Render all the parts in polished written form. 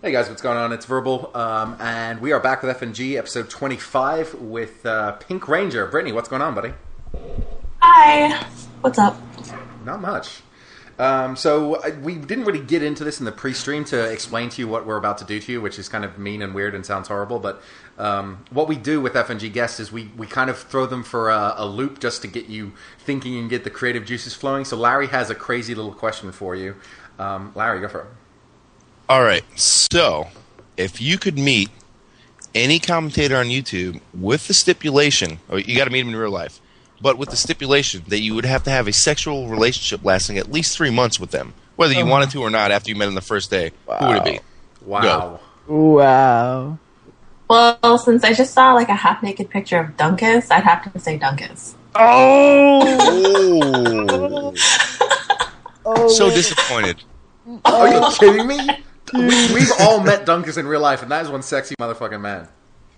Hey guys, what's going on? It's Verbal, and we are back with FNG, episode 25, with PinkRanger. Brittany, what's going on, buddy? Hi. What's up? Not much. We didn't really get into this in the pre-stream to explain to you what we're about to do to you, which is kind of mean and weird and sounds horrible, but what we do with FNG guests is we kind of throw them for a loop just to get you thinking and get the creative juices flowing. So Larry has a crazy little question for you. Larry, go for it. All right, so if you could meet any commentator on YouTube with the stipulation, or you got to meet him in real life, but with the stipulation that you would have to have a sexual relationship lasting at least 3 months with them, whether you wanted to or not after you met him the first day, who would it be? Wow. Go. Wow. Well, since I just saw like a half-naked picture of Dunkus, I'd have to say Dunkus. Oh! So disappointed. Are you kidding me? We've all met Dunkus in real life, and that is one sexy motherfucking man.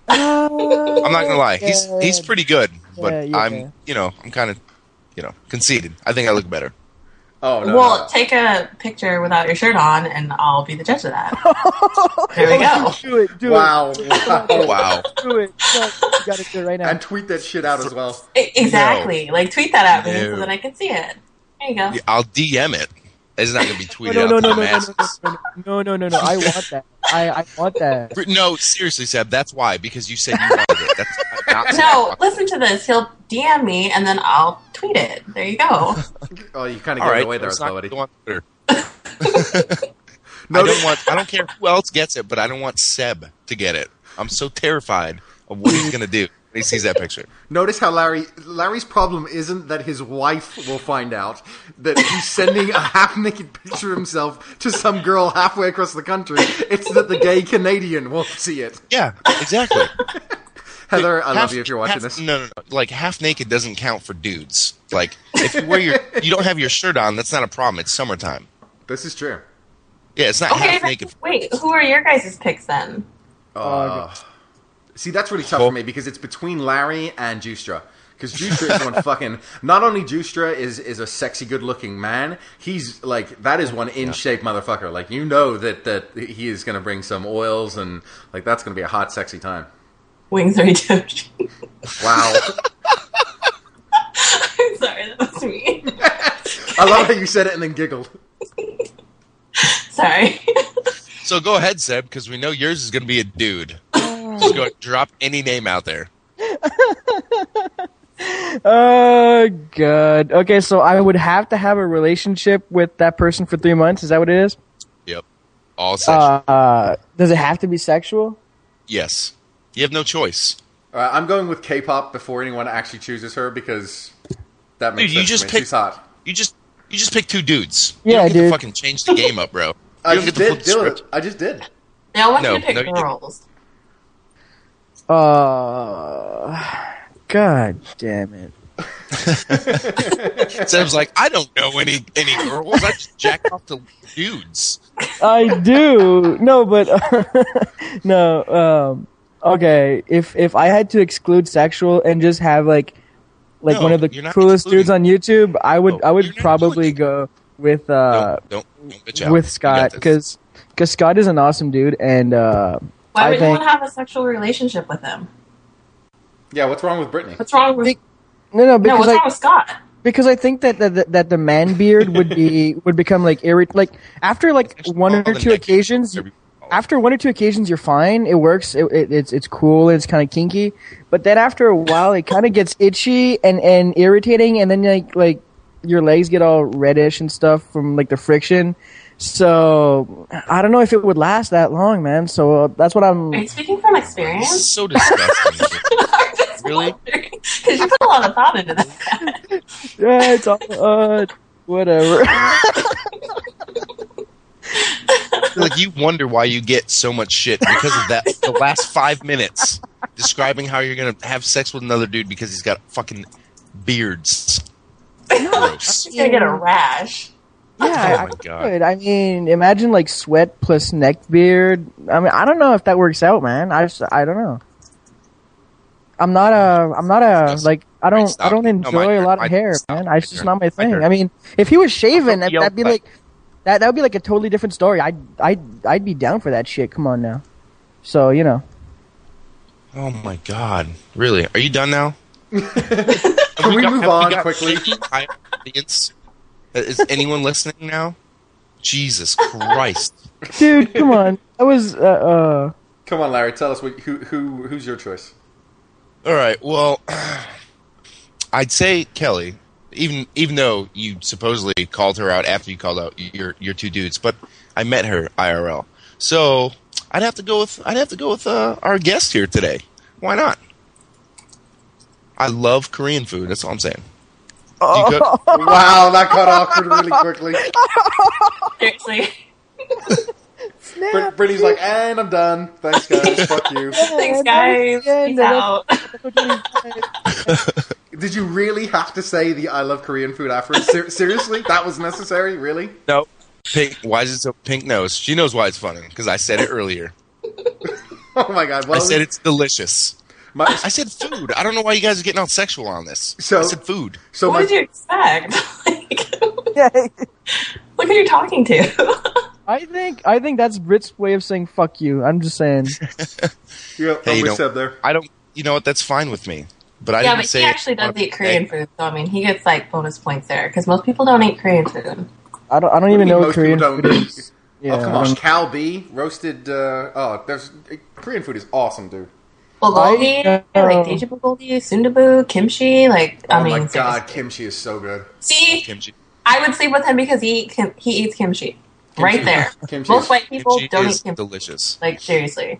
I'm not gonna lie, he's pretty good, but I'm kind of conceited. I think I look better. Oh no! Well, no. take a picture without your shirt on, and I'll be the judge of that. There we go. Do it. Wow! Wow! Do it. No, you gotta do it right now. And tweet that shit out as well. Exactly. Like tweet that at me so that I can see it. There you go. Yeah, I'll DM it. It's not going to be tweeted No. out to the masses. No. I want that. I want that. No, seriously, Seb, that's why. Because you said you wanted it. That's not No, listen to this. He'll DM me, and then I'll tweet it. There you go. Oh, you kind of gave it away there, buddy. On Twitter. I don't care who else gets it, but I don't want Seb to get it. I'm so terrified of what he's going to do when he sees that picture. Notice how Larry's problem isn't that his wife will find out that he's sending a half-naked picture of himself to some girl halfway across the country. It's that the gay Canadian won't see it. Yeah, exactly. Heather, I love you if you're watching this. No. Like, half naked doesn't count for dudes. Like, if you wear you don't have your shirt on, that's not a problem. It's summertime. This is true. Yeah, it's not half naked. Wait, who are your guys' picks then? See, that's really tough for me because it's between Larry and Justra. Because Justra is one fucking... Not only Justra is a sexy, good-looking man, he's, like, that is one in-shape motherfucker. Like, you know that he is going to bring some oils and, like, that's going to be a hot, sexy time. Wings are Doji. Wow. I'm sorry, that was me. I love how you said it and then giggled. Sorry. So go ahead, Seb, because we know yours is going to be a dude. Just go drop any name out there. Oh, God. Okay, so I would have to have a relationship with that person for 3 months. Is that what it is? Yep. All sexual. Does it have to be sexual? Yes. You have no choice. I'm going with K-pop before anyone actually chooses her because that makes sense to me. She's hot. You just pick two dudes. Yeah, you don't get dude. to fucking change the game up, bro. I just did, Dylan. I just did. Now I want No, you to pick no, you girls. God damn it. Seb's like, I don't know any girls. I just jack off to dudes. I do. No, but no. Okay, if I had to exclude sexual and just have like one of the coolest dudes on YouTube, I would probably go with Don't bitch out. with Scott because Scott is an awesome dude, and Why would you want to have a sexual relationship with him? Yeah, what's wrong with Brittany? What's wrong with what's wrong with Scott? Because I think that the man beard would become like like after like one or two occasions. After one or two occasions, you're fine. It works. It's cool. It's kind of kinky. But then after a while, it kind of gets itchy and irritating, and then like your legs get all reddish and stuff from like the friction. So I don't know if it would last that long, man. So that's what I'm. Are you speaking from experience? This is so disgusting. Really? Because you put a lot of thought into that. Yeah, it's all whatever. Like, you wonder why you get so much shit because of that. The last 5 minutes describing how you're gonna have sex with another dude because he's got fucking beards. Gross. He's gonna get a rash. Yeah, Oh my God. Could. I mean, imagine like sweat plus neck beard. I mean, I don't know if that works out, man. I don't know. I'm not a like I don't enjoy a lot of hair, man. It's just not my thing. I mean, if he was shaven, that'd be like That would be like a totally different story. I'd be down for that shit. Come on now. So Oh my god! Really? Are you done now? Can we move on quickly? Audience? Is anyone listening now? Jesus Christ! dude, come on. That was Come on, Larry. Tell us who's your choice. All right. Well, I'd say Kelly, even though you supposedly called her out after you called out your two dudes, but I met her IRL, so I'd have to go with our guest here today. Why not? I love Korean food. That's all I'm saying. Wow, that got awkward really quickly. Seriously. Brittany's like, and I'm done. Thanks, guys. Fuck you. Thanks, guys. Peace out. Did you really have to say the I love Korean food after? Seriously? That was necessary? Really? No. Pink. Why is it so? Pink knows. She knows why it's funny because I said it earlier. Oh my god! Well, I said it's delicious. I said food. I don't know why you guys are getting all sexual on this. I said food. So what did you expect? Look who you're talking to. I think that's Brit's way of saying "fuck you." I'm just saying. Yeah, hey, there. I don't. You know what? That's fine with me. But I didn't say he actually does eat Korean food, so I mean, he gets like bonus points there because most people don't eat Korean food. I don't even know what Korean food is. Yeah, oh come on, kalbi, roasted. There's Korean food is awesome, dude. Bulgogi, like daeji bulgogi, sundubu, kimchi, like oh my god, kimchi is so good. See, kimchi. I would sleep with him because he eats kimchi. Right there. Most white people don't eat kimchi. Delicious. Like seriously.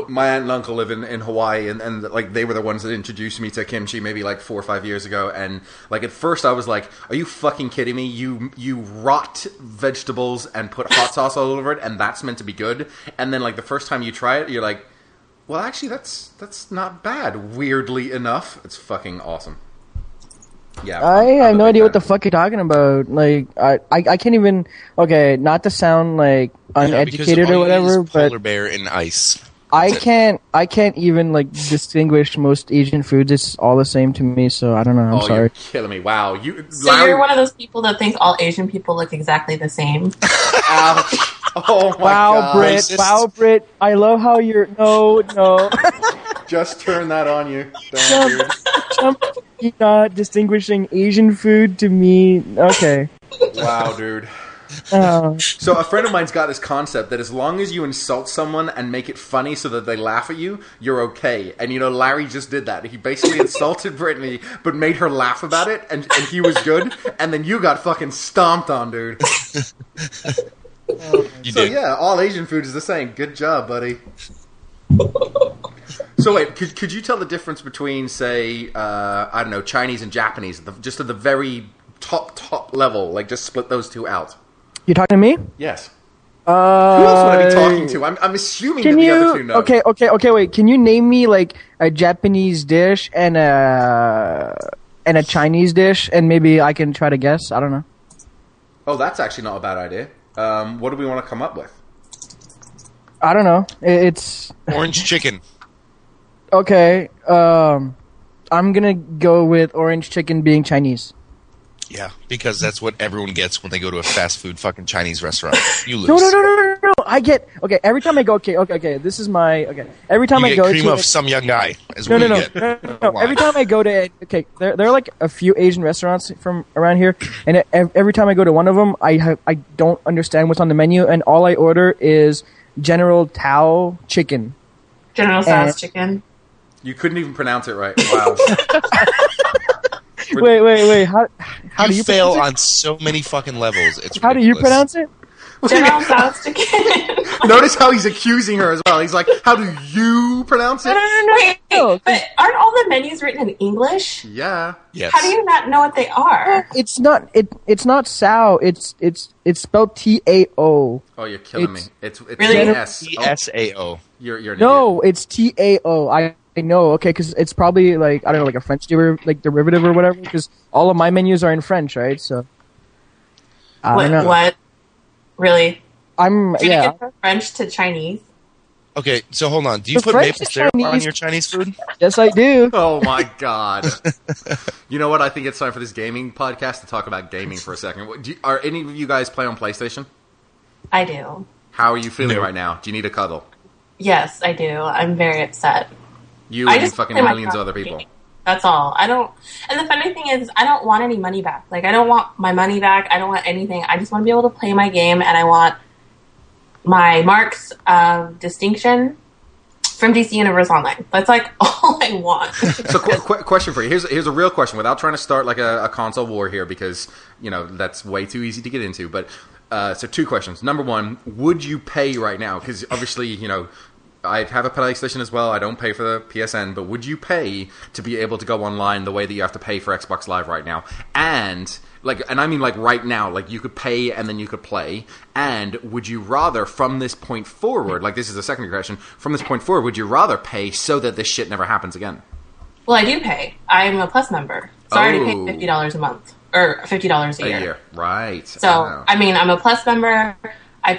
My aunt and uncle live in Hawaii, and like they were the ones that introduced me to kimchi maybe like 4 or 5 years ago. And like at first I was like, "Are you fucking kidding me? You rot vegetables and put hot sauce all over it, and that's meant to be good." And then like the first time you try it, you're like, "Well, actually, that's not bad." Weirdly enough, it's fucking awesome. Yeah, I have no idea what the fuck you're talking about. Like, I can't even. Okay, not to sound like uneducated or whatever, but polar bear and ice. I can't even like distinguish most Asian foods. It's all the same to me, so I don't know. I'm sorry. You're killing me. Wow, you're one of those people that thinks all Asian people look exactly the same. Ouch. Oh my god. Wow, Brit. I love how you're no. Just turn that on you. Damn, dude. You're not distinguishing Asian food to me. Okay. Wow, dude. So a friend of mine's got this concept that as long as you insult someone and make it funny so that they laugh at you, you're okay. And Larry just did that. He basically insulted Brittany, but made her laugh about it, and he was good. And then you got fucking stomped on, dude. Yeah, all Asian food is the same. Good job, buddy. So wait, could you tell the difference between, say, I don't know, Chinese and Japanese, just at the very top level? Like, just split those two out. You talking to me? Yes. Who else would I be talking to? I'm assuming that the other two know. Okay. Wait. Can you name me like a Japanese dish and a Chinese dish, and maybe I can try to guess? I don't know. Oh, that's actually not a bad idea. What do we want to come up with? I don't know. It's orange chicken. Okay. I'm gonna go with orange chicken being Chinese. Yeah, because that's what everyone gets when they go to a fast food fucking Chinese restaurant. You lose. No. I get every time I go. Okay. This is my Every time I go cream to of some young guy. No. Every time I go to there are like a few Asian restaurants from around here, and every time I go to one of them, I don't understand what's on the menu, and all I order is General Tao chicken. General Tso's chicken. You couldn't even pronounce it right. Wow. Wait. How do you fail on so many fucking levels? It's how do you pronounce it? General Tso's chicken. Notice how he's accusing her as well. He's like, "How do you pronounce it?" No. But aren't all the menus written in English? Yeah. Yes. How do you not know what they are? It's not. It's not Sao. It's spelled Tao. Oh, you're killing me. It's really? Tsao. You're an no. idiot. It's Tao. I know, okay, because it's probably like, I don't know, like a French derivative or whatever, because all of my menus are in French, right? So, I don't know. What? Really? Get from French to Chinese? Okay, so hold on. Do you The put French maple is syrup on Chinese. your Chinese food? Yes, I do. Oh my god! You know what? I think it's time for this gaming podcast to talk about gaming for a second. Are any of you guys play on PlayStation? I do. How are you feeling No. right now? Do you need a cuddle? Yes, I do. I'm very upset. You I and just fucking play my millions of other people. game. That's all. I don't. And the funny thing is, I don't want any money back. Like, I don't want my money back. I don't want anything. I just want to be able to play my game, and I want my marks of distinction from DC Universe Online. That's like all I want. So, question for you. Here's a real question, without trying to start like a console war here, because that's way too easy to get into. But so, two questions. Number one, would you pay right now? Because obviously, I have a PlayStation as well. I don't pay for the PSN, but would you pay to be able to go online the way that you have to pay for Xbox Live right now? And I mean right now, like you could pay and then you could play. And would you rather, from this point forward, like this is the second question, from this point forward, would you rather pay so that this shit never happens again? Well, I do pay. I'm a Plus member, so I already pay $50 a month or $50 a year. Right? So I mean, I'm a Plus member. I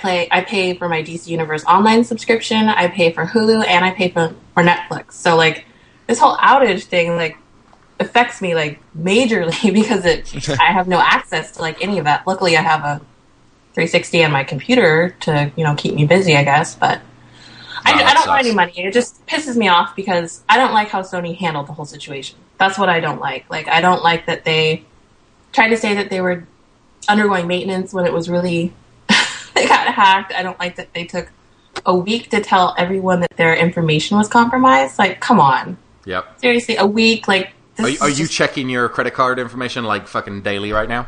pay for my DC Universe Online subscription. I pay for Hulu, and I pay for Netflix. So like this whole outage thing like affects me like majorly because I have no access to like any of that. Luckily, I have a 360 on my computer to keep me busy, I guess. But I don't want any money. It just pisses me off because I don't like how Sony handled the whole situation. That's what I don't like. Like I don't like that they tried to say that they were undergoing maintenance when it was really they got hacked. I don't like that they took a week to tell everyone that their information was compromised. Like, come on. Yep. Seriously, a week? Like, are you checking your credit card information like fucking daily right now?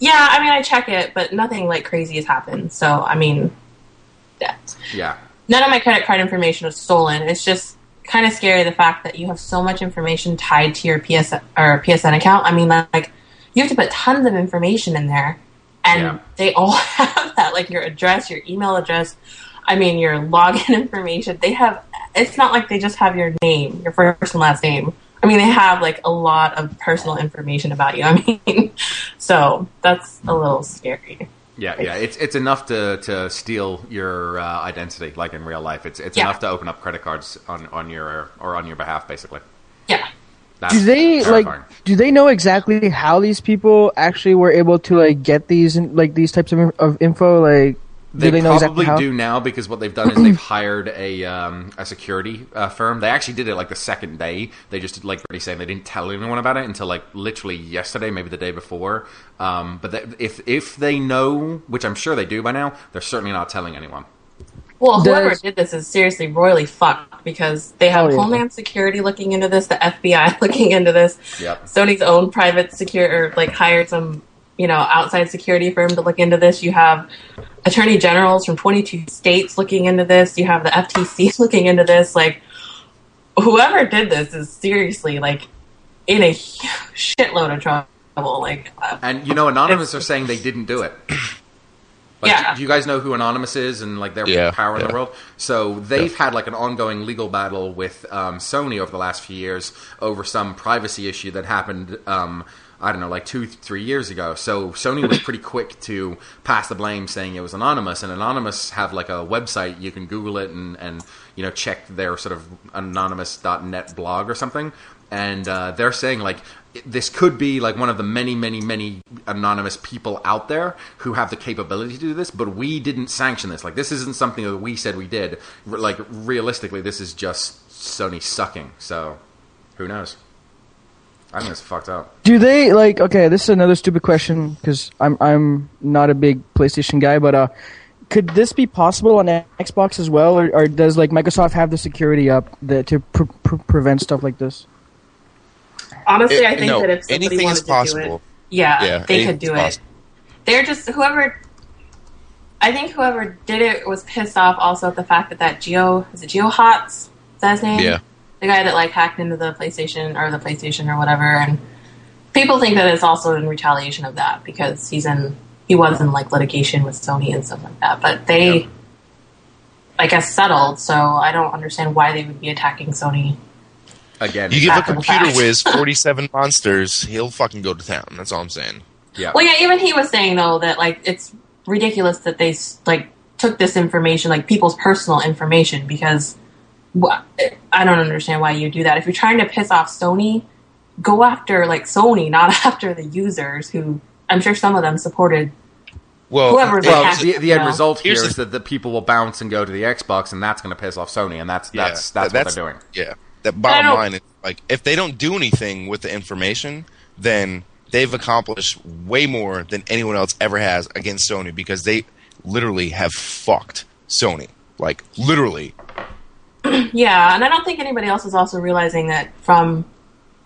Yeah, I mean, I check it, but nothing like crazy has happened. So, I mean, yeah. None of my credit card information was stolen. It's just kind of scary the fact that you have so much information tied to your PSN account. I mean, like, you have to put tons of information in there. And they all have that, like your address, your email address, I mean, your login information. It's not like they just have your name, your first and last name. I mean, they have like a lot of personal information about you. I mean, so that's a little scary. Yeah. It's enough to steal your identity, like in real life. It's enough to open up credit cards on your behalf, basically. Yeah. That's do terrifying. they know exactly how these people actually were able to like get these types of info? Like, do they know exactly how? do now, because what they've done is they've hired a security firm. They actually did it like the second day. They just like really saying they didn't tell anyone about it until like literally yesterday, maybe the day before. But if they know, which I'm sure they do by now, they're certainly not telling anyone. Well, whoever did this is seriously royally fucked because they have Homeland Security looking into this, the FBI looking into this, Sony's own private hired some, outside security firm to look into this. You have attorney generals from 22 states looking into this. You have the FTC looking into this. Like, whoever did this is seriously like in a shitload of trouble. Like, and Anonymous are saying they didn't do it. Do you guys know who Anonymous is and like their power in the world? So they've had like an ongoing legal battle with Sony over the last few years over some privacy issue that happened, I don't know, like 2-3 years ago. So Sony was pretty quick to pass the blame, saying it was Anonymous. And Anonymous have like a website. You can Google it and check their sort of anonymous.net blog or something. And they're saying like this could be like one of the many, many, many anonymous people out there who have the capability to do this, but we didn't sanction this. Like, this isn't something that we said we did. Like, realistically, this is just Sony sucking. So, who knows? I think it's fucked up. Do they okay, this is another stupid question because I'm not a big PlayStation guy, but could this be possible on Xbox as well, or does like Microsoft have the security up to prevent stuff like this? Honestly, I think that if somebody anything wanted is possible. To do it, they could do it. They're just I think whoever did it was pissed off also at the fact that GeoHots? Is that his name? Yeah. The guy that like hacked into the PlayStation or whatever, and people think that it's also in retaliation of that because he was in like litigation with Sony and stuff like that. But they, I guess, settled, so I don't understand why they would be attacking Sony. Again, you give a computer whiz 47 monsters, he'll fucking go to town. That's all I'm saying. Yeah. Well, yeah, even he was saying though that like it's ridiculous that they like took this information, like people's personal information, because I don't understand why you do that. If you're trying to piss off Sony, go after like Sony, not after the users who I'm sure some of them supported. Well, whoever the end result here is that the people will bounce and go to the Xbox, and that's going to piss off Sony, and that's what they're doing. Yeah, that bottom line is like if they don't do anything with the information, then they've accomplished way more than anyone else ever has against Sony because they literally have fucked Sony, like literally. Yeah, and I don't think anybody else is also realizing that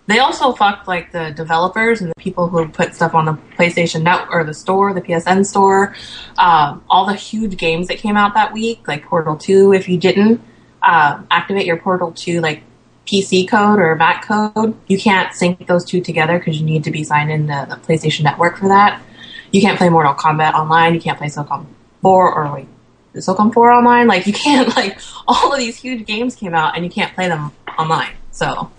they also fucked like the developers and the people who put stuff on the PlayStation Network or the store, the PSN store. All the huge games that came out that week, like Portal 2. If you didn't activate your Portal 2 like PC code or Mac code, you can't sync those two together because you need to be signed into the PlayStation Network for that. You can't play Mortal Kombat online. You can't play SOCOM 4 or wait, is SOCOM 4 online? Like you can't like all of these huge games came out and you can't play them online. So.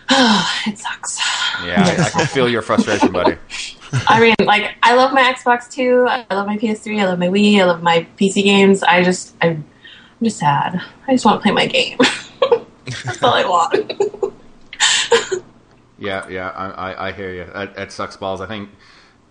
It sucks. Yeah, I can feel your frustration, buddy. I mean, like, I love my Xbox too. I love my PS3. I love my Wii. I love my PC games. I'm just sad. I just want to play my game. That's all I want. Yeah, I hear you. It sucks balls. I think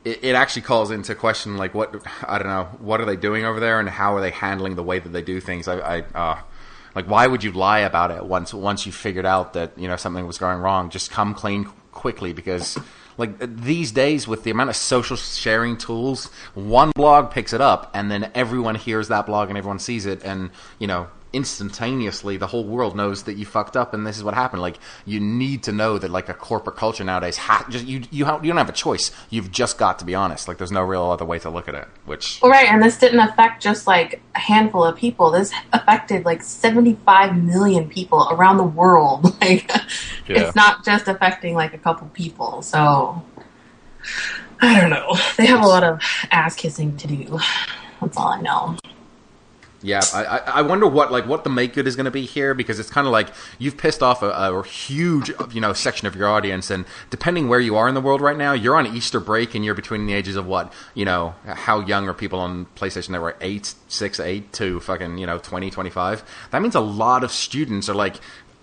it actually calls into question, like, what are they doing over there, and how are they handling the way that they do things? Like, why would you lie about it once you figured out that, you know, something was going wrong? Just come clean quickly because, like, these days with the amount of social sharing tools, one blog picks it up and then everyone hears that blog and everyone sees it and, you know, instantaneously the whole world knows that you fucked up and this is what happened. Like, you need to know that, like, a corporate culture nowadays you don't have a choice. You've just got to be honest. Like, there's no real other way to look at it. Well, right, and this didn't affect just like a handful of people. This affected like 75 million people around the world. Like, It's not just affecting like a couple people. So I don't know. They have a lot of ass kissing to do. That's all I know. Yeah, I wonder what the make good is going to be here, because it's kind of like you've pissed off a huge, you know, section of your audience, and depending where you are in the world right now, you're on Easter break and you're between the ages of what, you know, how young are people on PlayStation Network? 8 to fucking, you know, 20, 25. That means a lot of students are like,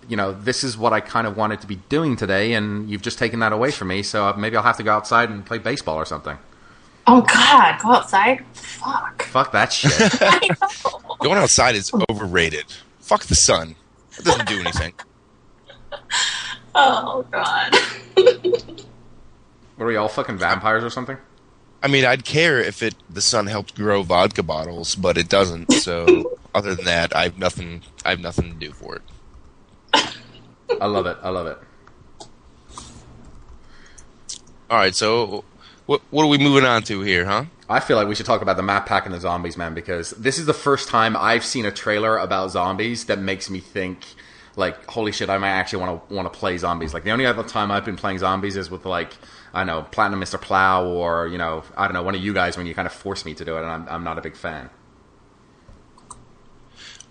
you know, this is what I kind of wanted to be doing today, and you've just taken that away from me, so maybe I'll have to go outside and play baseball or something. Oh God, go outside? Fuck that shit. Going outside is overrated. Fuck the sun. It doesn't do anything. Oh God. What are we all fucking vampires or something? I mean, I'd care if the sun helped grow vodka bottles, but it doesn't. So other than that, I have nothing to do for it. I love it. All right, so what are we moving on to here, huh? I feel like we should talk about the map pack and the zombies, man, because this is the first time I've seen a trailer about zombies that makes me think, like, holy shit, I might actually want to play zombies. Like, the only other time I've been playing zombies is with, like, I don't know, Platinum Mr. Plow, or, you know, I don't know, one of you guys when you kind of force me to do it, and I'm not a big fan.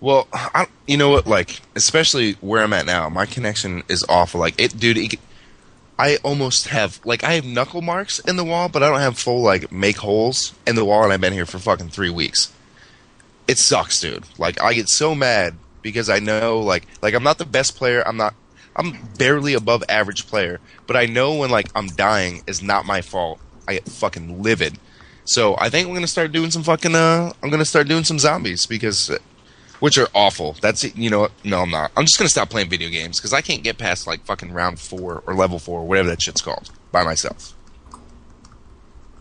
Well, you know what, like, especially where I'm at now, my connection is awful. Like, I almost have, like, I have knuckle marks in the wall, but I don't have full, like, make holes in the wall, and I've been here for fucking 3 weeks. It sucks, dude. Like, I get so mad because I know, like I'm not the best player. I'm barely above average player, but I know when, like, I'm dying is not my fault. I get fucking livid. So I think I'm gonna start doing some fucking, I'm gonna start doing some zombies which are awful. That's it. You know what? No, I'm not. I'm just going to stop playing video games because I can't get past, like, fucking round 4 or level 4, whatever that shit's called, by myself.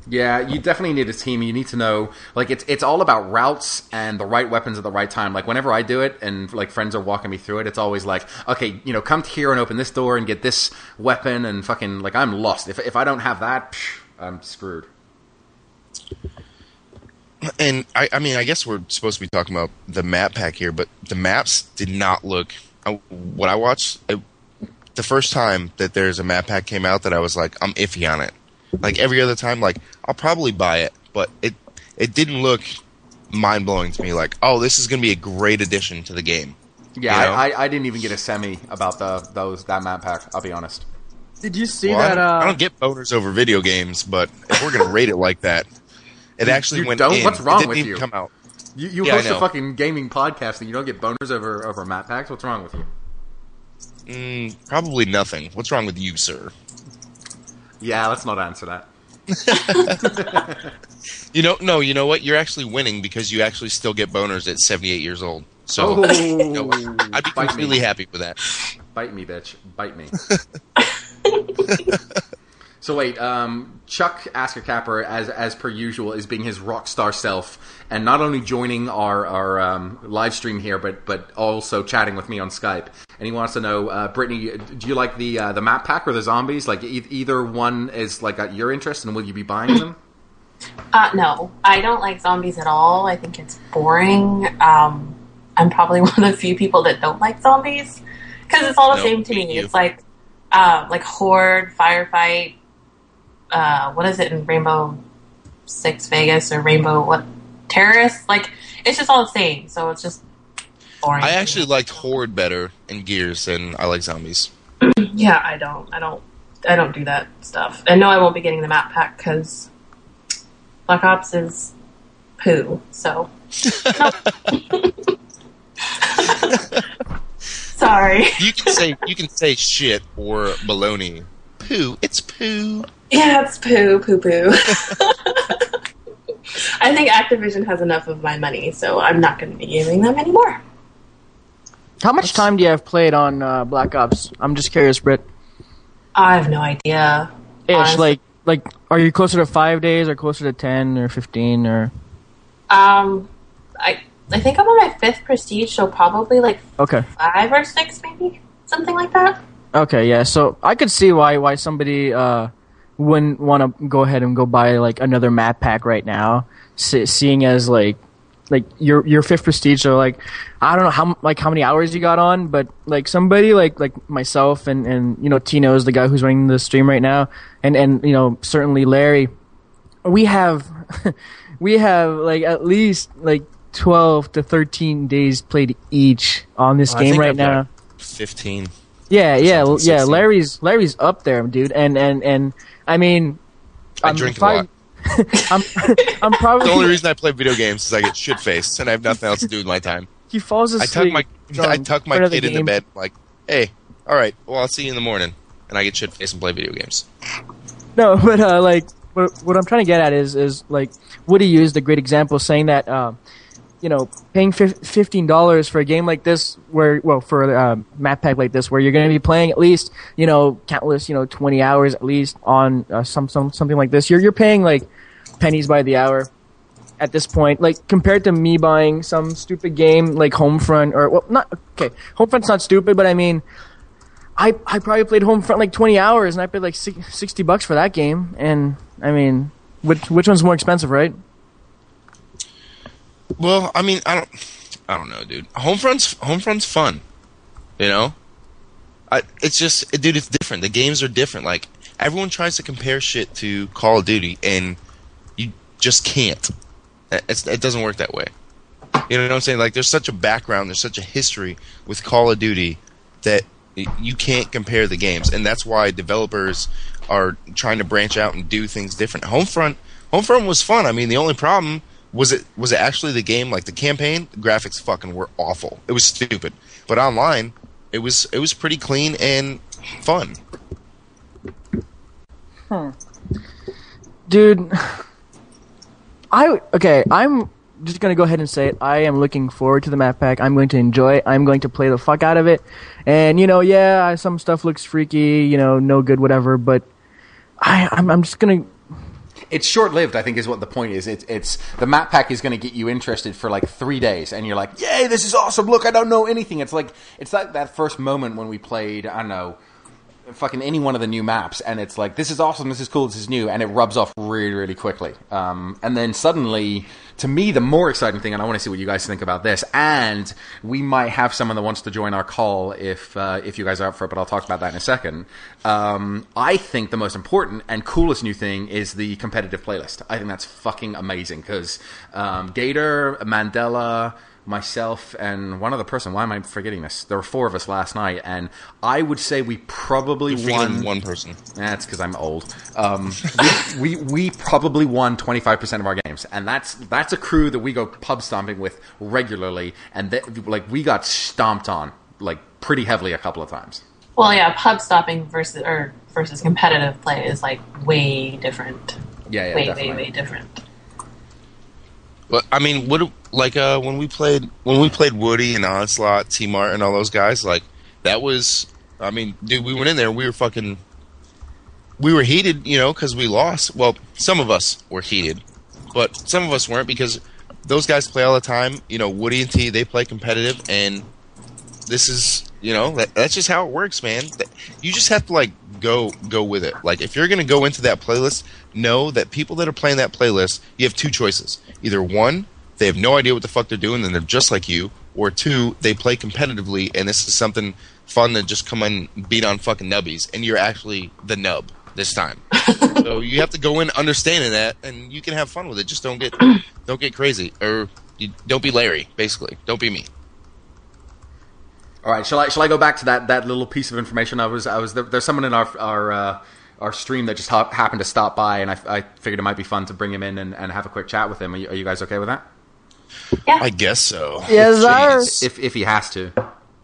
Yeah, you definitely need a team. You need to know, like, it's all about routes and the right weapons at the right time. Like, whenever I do it and, like, friends are walking me through it, it's always like, okay, you know, come here and open this door and get this weapon, and fucking, like, I'm lost. If I don't have that, I'm screwed. And, I mean, I guess we're supposed to be talking about the map pack here, but the maps did not look... What I watched, the first time that there's a map pack came out that I was like, I'm iffy on it. Like, every other time, like, I'll probably buy it, but it didn't look mind-blowing to me. Like, oh, this is going to be a great addition to the game. Yeah, you know? I didn't even get a semi about that map pack, I'll be honest. Did you see that... I don't get boners over video games, but if we're going to rate it like that... It actually you went don't? in. What's wrong it didn't with even you? Come out. You Yeah, I host a know. fucking gaming podcast and you don't get boners over map packs? What's wrong with you? Probably nothing. What's wrong with you, sir? Yeah, let's not answer that. You know what? You're actually winning because you actually still get boners at 78 years old. So I'd be completely happy with that. Bite me, bitch. Bite me. So wait, Chuck Asker Capper, as per usual, is being his rock star self, and not only joining our live stream here, but also chatting with me on Skype. And he wants to know, Brittany, do you like the map pack or the zombies? Like either one is like at your interest, and will you be buying them? No, I don't like zombies at all. I think it's boring. I'm probably one of the few people that don't like zombies because it's all the same to me. It's like Horde, Firefight. What is it in Rainbow Six Vegas or Rainbow Terrorists? Like it's just all the same. So it's just boring. I actually liked Horde better in Gears than I like zombies. Yeah, I don't do that stuff. And no, I won't be getting the map pack because Black Ops is poo. So. Sorry. You can say shit or baloney. Poo. It's poo. Yeah, it's poo. I think Activision has enough of my money, so I'm not going to be giving them anymore. How much time do you have played on Black Ops? I'm just curious, Britt. I have no idea. Ish, like, are you closer to 5 days or closer to 10 or 15 or? I think I'm on my 5th prestige, so probably like Okay. 5 or 6, maybe something like that. Okay, yeah. So I could see why somebody wouldn't want to go ahead and go buy like another map pack right now, seeing as like your 5th prestige. So like I don't know how many hours you got on, but like somebody like myself and you know Tino is the guy who's running the stream right now, and you know certainly Larry, we have like at least like 12 to 13 days played each on this game right now. 15. Yeah. Larry's up there, dude. And I mean, I drink a lot. I'm probably The only reason I play video games is I get shit faced and I have nothing else to do with my time. He falls asleep. I tuck my kid in the bed like, hey, all right, well I'll see you in the morning, and I get shit faced and play video games. No, but like what I'm trying to get at is like Woody used a great example saying that you know, paying $15 for a game like this, for a map pack like this, where you're going to be playing at least, you know, countless, you know, 20 hours at least on something like this. You're paying like pennies by the hour at this point. Like compared to me buying some stupid game like Homefront Homefront's not stupid, but I mean, I probably played Homefront like 20 hours and I paid like $60 for that game. And I mean, which one's more expensive, right? Well, I mean, I don't know, dude. Homefront's fun, you know. It's just, dude, it's different. The games are different. Like everyone tries to compare shit to Call of Duty, and you just can't. It doesn't work that way. You know what I'm saying? Like, there's such a background, there's such a history with Call of Duty that you can't compare the games, and that's why developers are trying to branch out and do things different. Homefront was fun. I mean, the only problem. Was it actually the game, like the campaign? The graphics fucking were awful. It was stupid. But online, it was pretty clean and fun. Dude, I'm just going to go ahead and say it. I am looking forward to the map pack. I'm going to enjoy it. I'm going to play the fuck out of it. And, you know, yeah, some stuff looks freaky, you know, no good, whatever, but I'm just going to... It's short-lived, I think, is what the point is. It's the map pack is going to get you interested for like 3 days, and you're like, "Yay, this is awesome! Look, I don't know anything." It's like that first moment when we played, I don't know, fucking any one of the new maps, and it's like, "This is awesome! This is cool! This is new!" and it rubs off really, really quickly. And then suddenly, to me, the more exciting thing, and I want to see what you guys think about this, and we might have someone that wants to join our call if you guys are up for it, but I'll talk about that in a second. I think the most important and coolest new thing is the competitive playlist. I think that's fucking amazing because Gator, Mandela, myself, and one other person. Why am I forgetting this? There were 4 of us last night, and I would say we probably won. One person. That's because I'm old. We probably won 25% of our games, and that's a crew that we go pub stomping with regularly, and we got stomped on pretty heavily a couple of times. Well, yeah, pub stopping versus competitive play is way different. Yeah, way different. But I mean, when we played Woody and Onslaught, T-Mart, and all those guys, that was, I mean, dude, we went in there, we were heated, because we lost. Well, some of us were heated, but some of us weren't, because those guys play all the time. Woody and T, they play competitive, and this is, that's just how it works, man. You just have to go with it. If you're gonna go into that playlist, know that people that are playing that playlist, you have 2 choices. Either 1, they have no idea what the fuck they're doing and they're just like you, or 2, they play competitively and this is something fun to just come in and beat on fucking nubbies, and you're actually the nub this time. So you have to go in understanding that, and you can have fun with it. Just don't get crazy, or don't be Larry. Basically, don't be me. All right, shall I go back to that little piece of information? There's someone in our stream that just happened to stop by, and I figured it might be fun to bring him in and have a quick chat with him. Are you guys okay with that? Yeah. I guess so. Yes, sir. If he has to.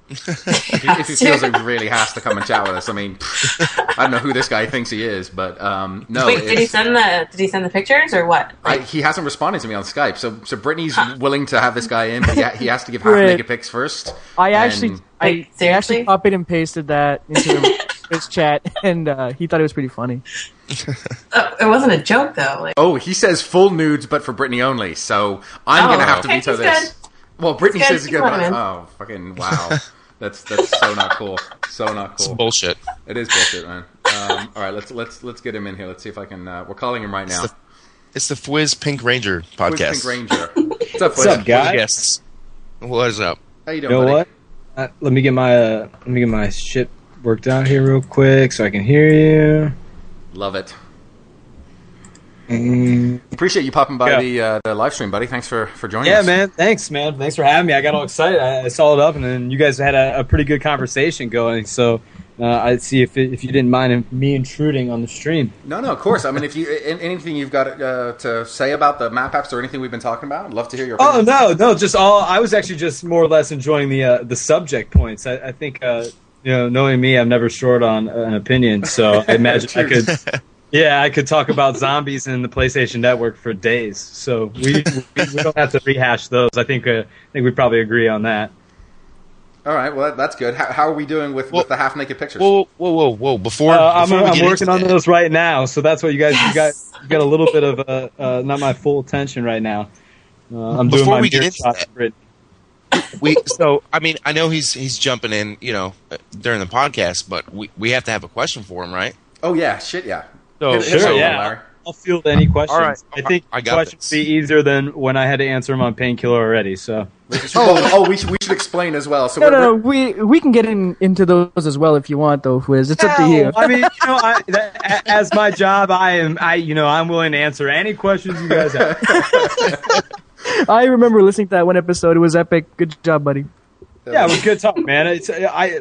If he feels like he really has to come and chat with us. I mean, I don't know who this guy thinks he is, but no. Wait, did he send the pictures or what? He hasn't responded to me on Skype, so Brittany's willing to have this guy in, but he has to give half naked pics first. I actually copied and pasted that into his chat, and he thought it was pretty funny. It wasn't a joke though. Oh, he says full nudes, but for Brittany only. So I'm gonna have to veto this. Good. Well, Brittany says he's good. Oh, fucking wow. That's so not cool. So not cool. It's bullshit. It is bullshit, man. All right, let's get him in here. Let's see if I can. We're calling him right now. It's the Fwiz PinkRanger podcast. Fwiz PinkRanger. What's up, Fwiz? What's up, guys? What is up? How you doing, You know buddy? what? Let me get my shit worked out here real quick so I can hear you. Love it. Appreciate you popping by the live stream, buddy. Thanks for joining us. Yeah, man. Thanks for having me. I got all excited. I saw it up, and then you guys had a pretty good conversation going. So I'd see if you didn't mind me intruding on the stream. No, of course. I mean, if you anything you've got to say about the map apps or anything we've been talking about, I'd love to hear your opinion. Oh no, I was actually just more or less enjoying the subject points. I think knowing me, I'm never short on an opinion. So I imagine I could. Yeah, I could talk about zombies and the PlayStation Network for days. So we don't have to rehash those. I think we probably agree on that. All right, well that's good. How are we doing with the half naked pictures? Whoa! Before I'm working on those right now. So that's what you guys you got a little bit of not my full attention right now. I'm doing my mirror shot for it. So I mean, I know he's jumping in, during the podcast, but we have to have a question for him, right? Oh yeah, shit yeah. So sure, yeah. I'll field any questions. All right. I think I got questions would be easier than when I had to answer them on Painkiller already. So we should explain as well. So no, we can get into those as well if you want, though, Fwiz. It's up to you. I mean, as my job, I'm willing to answer any questions you guys have. I remember listening to that one episode. It was epic. Good job, buddy. Yeah, it was good talk, man.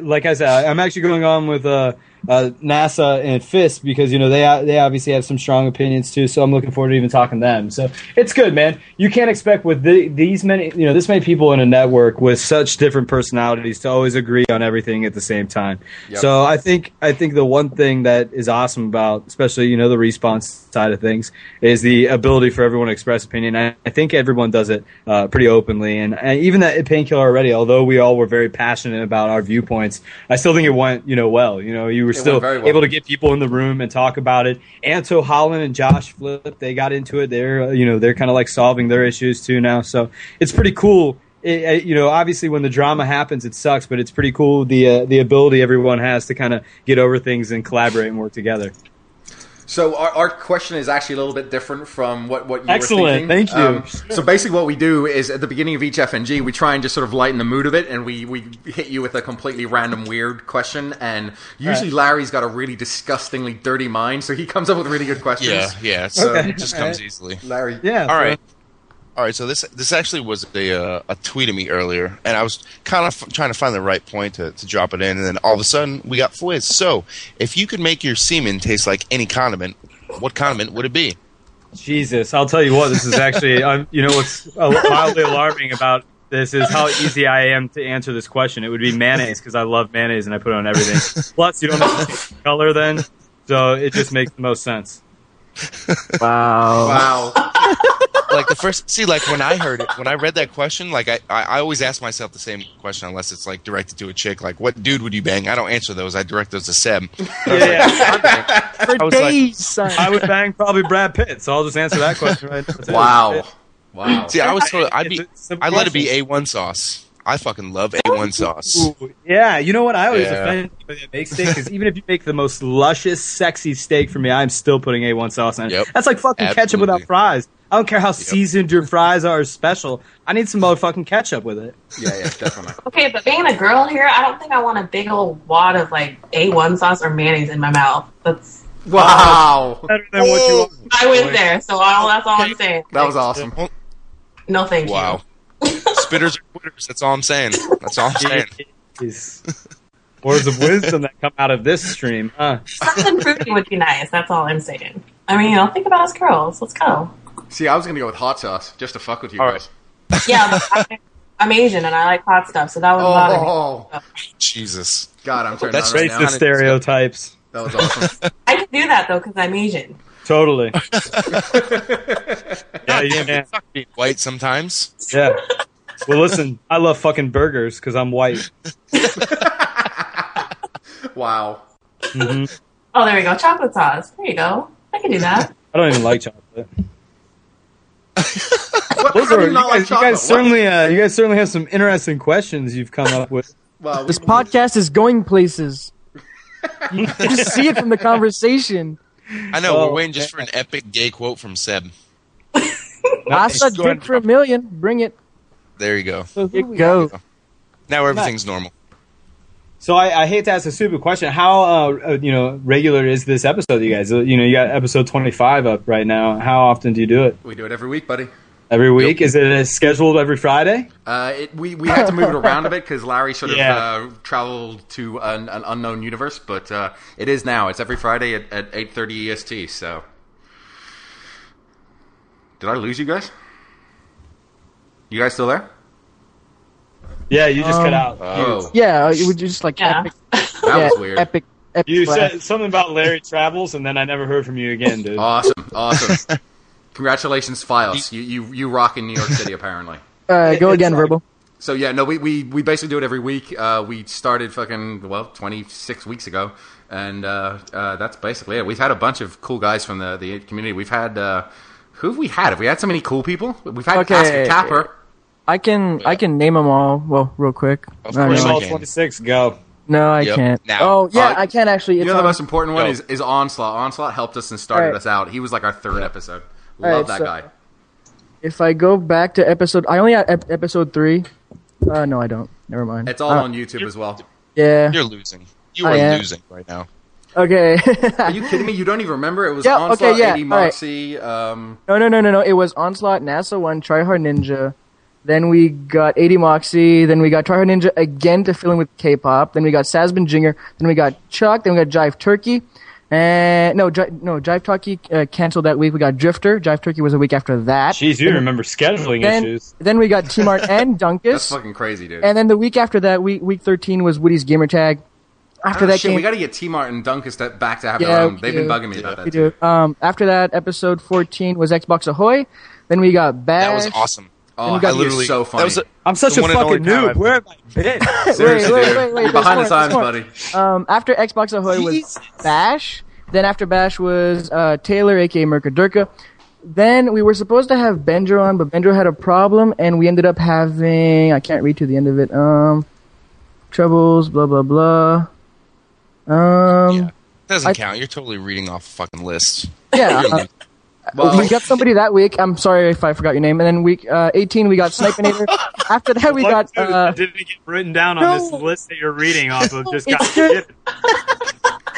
Like I said, I'm actually going on with NASA and FIST because they obviously have some strong opinions too. So I'm looking forward to even talking to them. So it's good, man. You can't expect with this many people in a network with such different personalities to always agree on everything at the same time. Yep. So I think the one thing that is awesome about, especially the response side of things, is the ability for everyone to express opinion. I think everyone does it pretty openly, and even that Painkiller already, although we all were very passionate about our viewpoints, I still think it went well. You were still able to get people in the room and talk about it. Anto Holland and Josh Flip, they got into it. They're kind of like solving their issues too now. So it's pretty cool. Obviously when the drama happens, it sucks, but it's pretty cool the ability everyone has to kind of get over things and collaborate and work together. So our question is actually a little bit different from what you were thinking. Excellent, thank you. So basically what we do is at the beginning of each FNG, we try and just sort of lighten the mood of it, and we hit you with a completely random weird question, and usually Larry's got a really disgustingly dirty mind, so he comes up with really good questions. Yeah, so it just comes easily. Larry. Yeah. All right. All right, so this actually was a tweet of me earlier, and I was kind of trying to find the right point to drop it in, and then all of a sudden we got Fwiz. So, if you could make your semen taste like any condiment, what condiment would it be? Jesus, I'll tell you what. This is actually, you know, what's mildly alarming about this is how easy I am to answer this question. It would be mayonnaise because I love mayonnaise and I put it on everything. Plus, you don't have to pick color then, so it just makes the most sense. Wow. Like when I heard it, when I read that question, like I always ask myself the same question unless it's like directed to a chick, like what dude would you bang? I don't answer those. I direct those to Seb. Yeah. For days, son. I would bang probably Brad Pitt, so I'll just answer that question right now. Wow. See, I let it be A1 sauce. I fucking love A1 sauce. Ooh, yeah, you know what? I always offend people that make steak because even if you make the most luscious, sexy steak for me, I'm still putting A1 sauce on it. Yep. That's like fucking ketchup without fries. I don't care how seasoned your fries are or special. I need some motherfucking ketchup with it. Yeah, definitely. Okay, but being a girl here, I don't think I want a big old wad of like A1 sauce or mayonnaise in my mouth. That's Wow. Better than what you want. I went there, so that's all I'm saying. That was awesome. No, thank you. Wow. Spitters are quitters. That's all I'm saying. That's all I'm saying. Words of wisdom that come out of this stream, huh? Something fruity would be nice. That's all I'm saying. I mean, think about us girls. Let's go. See, I was gonna go with hot sauce just to fuck with you guys. Yeah, but I'm Asian and I like hot stuff, so that would bother me. Jesus. God, I'm turning That's on right Racist now. stereotypes. That was awesome. I can do that though because I'm Asian. Totally. Yeah, Yeah. it sucks being white sometimes. Yeah. Well, listen, I love fucking burgers because I'm white. Wow. Mm-hmm. Oh, there we go. Chocolate sauce. There you go. I can do that. I don't even like chocolate. What? Those How do are, you not like you chocolate? guys certainly, you guys certainly have some interesting questions you've come up with. Well, This podcast is going places. You can just see it from the conversation. I know, Oh, we're waiting just for an epic gay quote from Seb. Asa go ahead. dick for $1 million. Bring it. There you go. So, Here you go. Now everything's normal. So I hate to ask a stupid question. How regular is this episode, you guys? You got episode 25 up right now. How often do you do it? we do it every week, buddy. Every week? Is it scheduled every Friday? We had to move it around a bit because Larry sort of Yeah. traveled to an unknown universe, but it is now. It's every Friday at 8:30 EST. So, did I lose you guys? You guys still there? Yeah, you just cut out. Oh, Yeah, it would just like Yeah. epic. that yeah, was weird. Epic. You flash. said something about Larry travels, and then I never heard from you again, dude. Awesome. Congratulations, Files. You rock in New York City, apparently. Go It's again, like- Verbal. So yeah, no, we basically do it every week. We started 26 weeks ago, and that's basically it. We've had a bunch of cool guys from the community. We've had who have we had? Have we had so many cool people? We've had Okay. Ask a Capper. I can name them all. Well, real quick. Of No, course no, you All can. 26, go. no, I Yep. can't. Now. Oh yeah, Uh, I can actually. You It's know the on- most important one Go. is Onslaught. Onslaught helped us and started Alright. us out. He was like our third episode. Alright, Love that so- guy. If I go back to I only have episode 3. No, I don't. Never mind. It's all on YouTube as well. Yeah. You're losing. You I are am. losing right now. Okay. Are you kidding me? You don't even remember? It was Yeah, Onslaught, okay, yeah, 80 alright. Moxie. No. It was Onslaught, NASA 1, TryHard Ninja. Then we got 80 Moxie. Then we got TryHard Ninja again to fill in with K-pop. Then we got Sazbin Jinger. Then we got Chuck. Then we got Jive Turkey. And Jive Turkey canceled that week. We got Drifter. Jive Turkey was a week after that. Jeez, you remember scheduling issues. Then we got T-Mart and That's Dunkus. fucking crazy, dude. And then the week after that, week 13 was Woody's Gamer Tag. After Oh, that shit, game, we got to get T-Mart and Dunkus back to have Yeah, their own. we They've been do. bugging me about that we too. do. After that, episode 14 was Xbox Ahoy. Then we got Bash. That was awesome. Oh, we got- I literally so funny. That was I'm such The a one and only fucking time noob. I've- Where have I been? Seriously, wait, dude. wait, You're there's behind the more, times, there's buddy. After Xbox Ahoy was Jesus. Bash. Then after Bash was Taylor, aka Merca Durka. Then we were supposed to have Benjo on, but Benjo had a problem, and we ended up having, I can't read to the end of it. Troubles, blah blah blah. Yeah. Doesn't I- count. You're totally reading off a fucking list. Yeah. You're losing. Well, We got somebody that week. I'm sorry if I forgot your name. And then week 18, we got Snipinator. After that, we got. Dude, that didn't get written down on this list that you're reading off of. Just got It's good.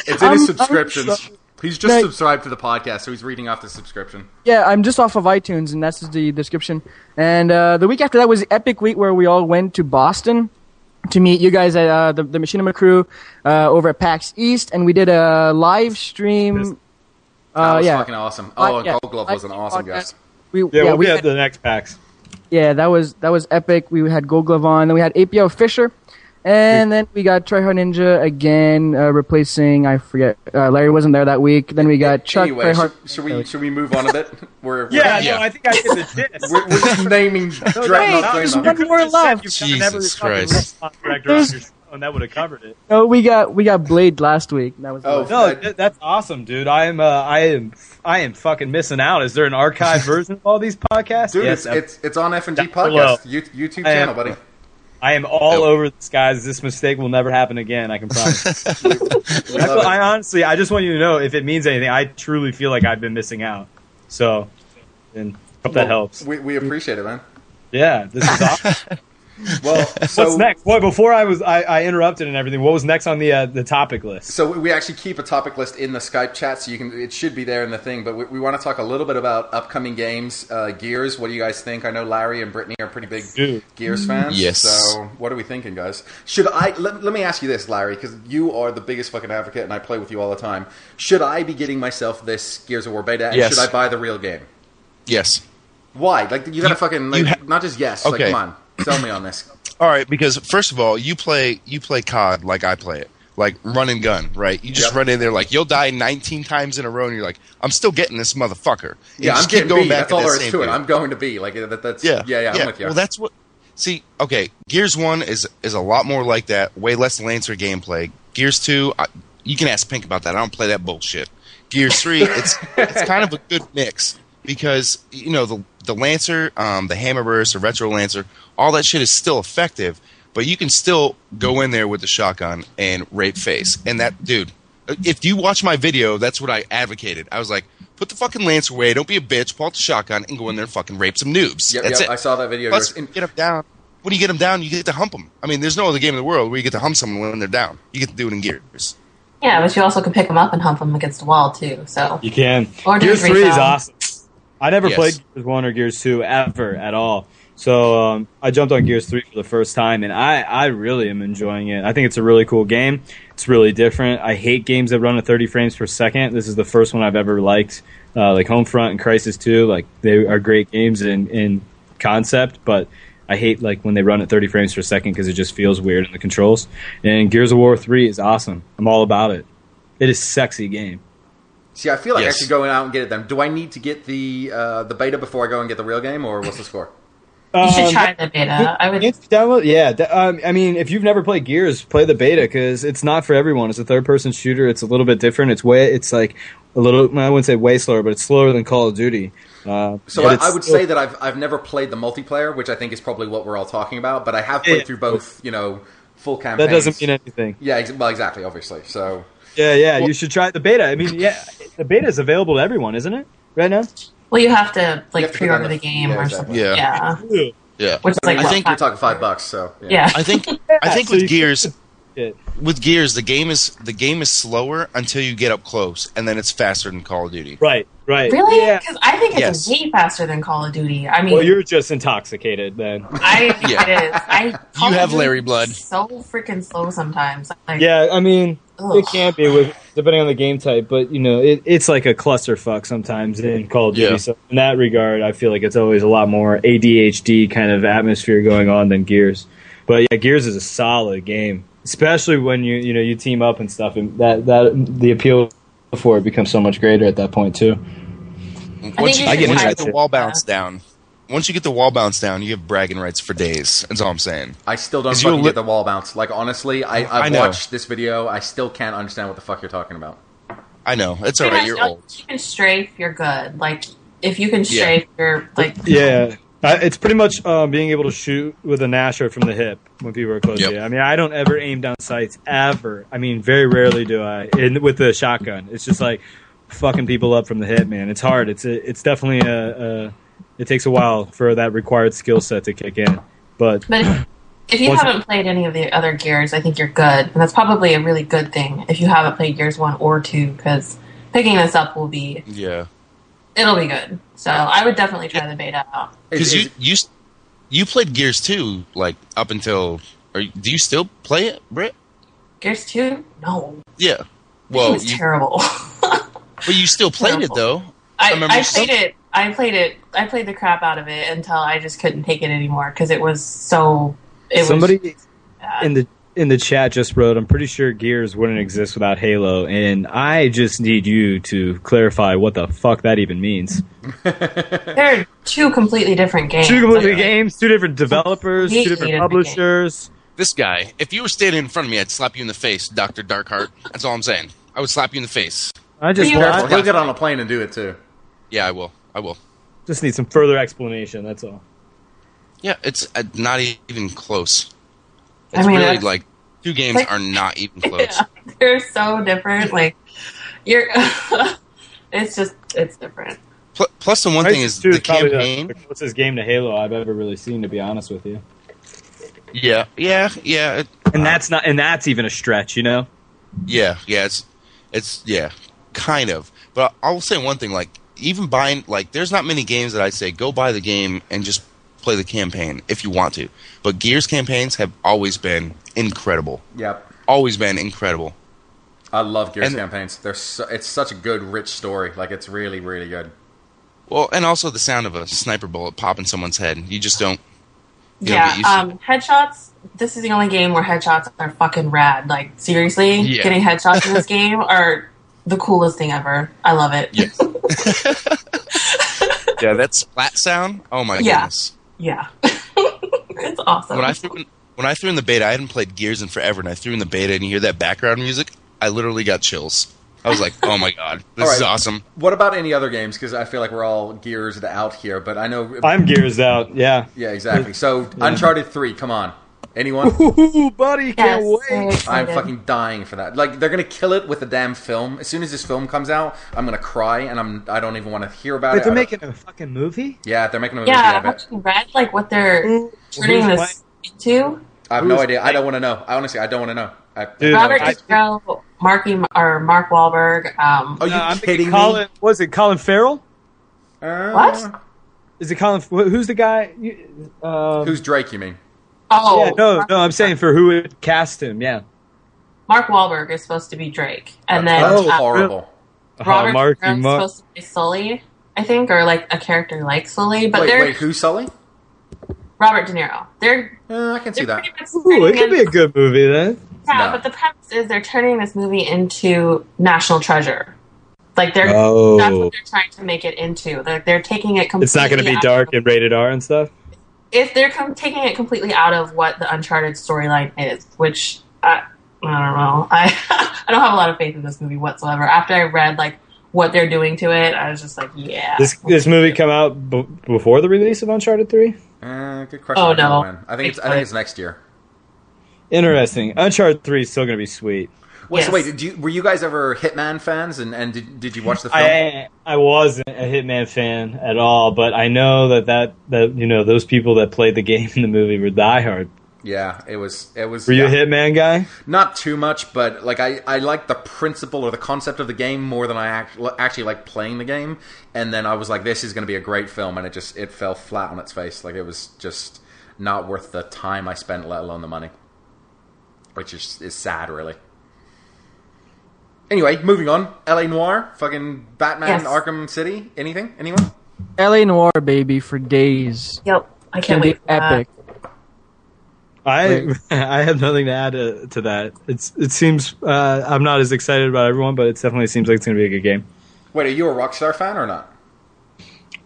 it's in his subscriptions. He's just subscribed to the podcast, so he's reading off the subscription. Yeah, I'm just off of iTunes, and that's the description. And the week after that was Epic Week, where we all went to Boston to meet you guys at the Machinima crew over at PAX East, and we did a live stream. That was fucking awesome. Oh, and Gold Glove was an awesome guest. We'll be at the next PAX. Yeah, that was epic. We had Gold Glove on, then we had APO Fisher. And then we got TryHard Ninja again, replacing, I forget, Larry wasn't there that week. Then we got Chuck. Anyway, should we move on a bit? I think I get the gist. We're just naming There's one more left. Jesus Christ. And that would have covered it. No, we got Blade last week. That was that's awesome, dude. I am fucking missing out. Is there an archived version of all these podcasts? Dude, yes, it's on FNG podcast YouTube channel, buddy. I am all over this, guys. This mistake will never happen again. I can promise. I honestly, I just want you to know, if it means anything, I truly feel like I've been missing out. So, and hope that helps. We appreciate it, man. Yeah, this is awesome. Well, so what's next? Boy, before I interrupted and everything, what was next on the topic list? So we actually keep a topic list in the Skype chat, so it should be there in the thing. But we want to talk a little bit about upcoming games, Gears. What do you guys think? I know Larry and Brittany are pretty big Gears fans. Yes. So what are we thinking, guys? Should I let me ask you this, Larry, because you are the biggest fucking advocate, and I play with you all the time. Should I be getting myself this Gears of War beta, and should I buy the real game? Yes. Why? Like you gotta fucking not just yes. Okay. Like, come on, sell me on this. All right, because first of all, you play COD like I play it, like run and gun, right? You just run in there like you'll die 19 times in a row, and you're like, I'm still getting this motherfucker. Yeah, I'm getting B. That's all there is to it. I'm going to B. Like that's yeah. I'm with you. Well, that's what. See, okay, Gears 1 is a lot more like that. Way less Lancer gameplay. Gears 2, you can ask Pink about that. I don't play that bullshit. Gears 3, it's kind of a good mix because the Lancer, the Hammerburst, the Retro Lancer. All that shit is still effective, but you can still go in there with the shotgun and rape face. And that, dude, if you watch my video, that's what I advocated. I was like, put the fucking Lance away, don't be a bitch, pull out the shotgun, and go in there and fucking rape some noobs. That's it. I saw that video. Plus, get them down. When you get them down, you get to hump them. I mean, there's no other game in the world where you get to hump someone when they're down. You get to do it in Gears. Yeah, but you also can pick them up and hump them against the wall, too. So you can. Or Gears 3 is awesome. I never played Gears 1 or Gears 2 ever at all. So I jumped on Gears 3 for the first time, and I really am enjoying it. I think it's a really cool game. It's really different. I hate games that run at 30 frames per second. This is the first one I've ever liked. Like Homefront and Crysis 2, like they are great games in concept, but I hate like when they run at 30 frames per second because it just feels weird in the controls. And Gears of War 3 is awesome. I'm all about it. It is a sexy game. See, I feel like I should go out and get it then. Do I need to get the beta before I go and get the real game, or what's the score? You should try the beta. I would download. Yeah, I mean, if you've never played Gears, play the beta because it's not for everyone. It's a third-person shooter. It's a little bit different. It's like a little. I wouldn't say way slower, but it's slower than Call of Duty. So I would say that I've never played the multiplayer, which I think is probably what we're all talking about. But I have played through both, full campaigns. That doesn't mean anything. Yeah, well, exactly, obviously. So well, you should try the beta. I mean, the beta is available to everyone, isn't it? Right now. Well, you have to pre-order the game or something. Yeah. Which is I think we're talking $5. So yeah. I think with Gears, the game is slower until you get up close, and then it's faster than Call of Duty. Right. Really? Because I think it's way faster than Call of Duty. I mean, well, you're just intoxicated then. It is. You have Larry blood. So freaking slow sometimes. I mean, it can't be depending on the game type, but it's like a clusterfuck sometimes in Call of Duty. So in that regard, I feel like it's always a lot more ADHD kind of atmosphere going on than Gears. But yeah, Gears is a solid game, especially when you team up and stuff, and that the appeal for it becomes so much greater at that point too. Once you get the wall bounce down, you have bragging rights for days. That's all I'm saying. I still don't fucking get the wall bounce. Like, honestly, I've watched this video. I still can't understand what the fuck you're talking about. I know. It's alright. You're old. You can strafe, you're good. Like, if you can strafe, you're like... Yeah. It's pretty much being able to shoot with a Nasher from the hip when people are close to you. I mean, I don't ever aim down sights, ever. I mean, very rarely do I. With the shotgun. It's just like fucking people up from the hip, man. It's hard. It's definitely it takes a while for that required skill set to kick in. But if you haven't played any of the other Gears, I think you're good. And that's probably a really good thing if you haven't played Gears 1 or 2, because picking this up will be it'll be good. So I would definitely try the beta out. Because you played Gears 2 like up until. Do you still play it, Britt? Gears 2? No. Yeah. Well, it's terrible. But you still played it though. I played it. I played the crap out of it until I just couldn't take it anymore because it was so. Somebody in the chat just wrote, "I'm pretty sure Gears wouldn't exist without Halo," and I just need you to clarify what the fuck that even means. They're two completely different games. Two completely games, two different developers, two different publishers. This guy, if you were standing in front of me, I'd slap you in the face, Dr. Darkheart. That's all I'm saying. I would slap you in the face. He'll get on a plane and do it too. Yeah, I will. Just need some further explanation, that's all. Yeah, it's not even close. It's really like two games are not even close. Yeah, they're so different. Like it's different. Plus, the one thing is the campaign. The closest game to Halo I've ever really seen, to be honest with you. Yeah. And that's even a stretch, you know. Yeah, it's kind of. But I'll say one thing, like even buying, like there's not many games that I say go buy the game and just play the campaign if you want to. But Gears campaigns have always been incredible. Yep. Always been incredible. I love Gears campaigns. It's such a good, rich story. Like it's really, really good. Well, and also the sound of a sniper bullet popping someone's head. You just don't. Headshots. This is the only game where headshots are fucking rad. Like seriously, getting headshots in this game are the coolest thing ever. I love it. Yeah. Yeah, that splat sound. Oh my goodness. Yeah. It's awesome. When I threw in the beta, I hadn't played Gears in forever, and I threw in the beta, and you hear that background music, I literally got chills. I was like, oh my god, this is awesome. What about any other games? Because I feel like we're all Gearsed out here, but I know... I'm Gearsed out, yeah. Yeah, exactly. So, Uncharted 3, come on. Anyone? Ooh, buddy, can't wait. I'm fucking dying for that. Like, they're going to kill it with a damn film. As soon as this film comes out, I'm going to cry, and I don't even want to hear about it. They're making a fucking movie? Yeah, they're making a movie. Yeah, have you read, like, what they're turning this into? I have no idea. I don't want to know. Honestly, I don't want to know. Robert De Niro, Mark Wahlberg. Are you kidding me? Was it Colin Farrell? What? Is it Colin? Who's the guy? Who's Drake, you mean? Oh. Yeah, no, I'm saying for who would cast him, yeah. Mark Wahlberg is supposed to be Drake. And then horrible. Robert De Niro is supposed to be Sully, I think, or like a character like Sully. But wait, who's Sully? Robert De Niro. I can see that. Ooh, it could be a good movie then. Yeah, but the premise is they're turning this movie into National Treasure. Like that's what they're trying to make it into. They're taking it completely. It's not going to be dark and rated R and stuff. If they're taking it completely out of what the Uncharted storyline is, which I don't know. I don't have a lot of faith in this movie whatsoever. After I read like what they're doing to it, I was just like, yeah. This movie come out before the release of Uncharted 3? Good question. Oh no, I think it's next year. Interesting. Uncharted 3 is still going to be sweet. Well, so wait, were you guys ever Hitman fans, and did you watch the film? I wasn't a Hitman fan at all, but I know that those people that played the game in the movie were diehard. Yeah, it was. Were you a Hitman guy? Not too much, but like I like the principle or the concept of the game more than I actually like playing the game. And then I was like, this is going to be a great film, and it fell flat on its face. Like it was just not worth the time I spent, let alone the money. Which is sad, really. Anyway, moving on. L.A. Noire, fucking Batman, Arkham City. Anything? Anyone? L.A. Noire, baby, for days. Yep, I can't wait. Epic. I have nothing to add to that. It seems I'm not as excited about everyone, but it definitely seems like it's going to be a good game. Wait, are you a Rockstar fan or not?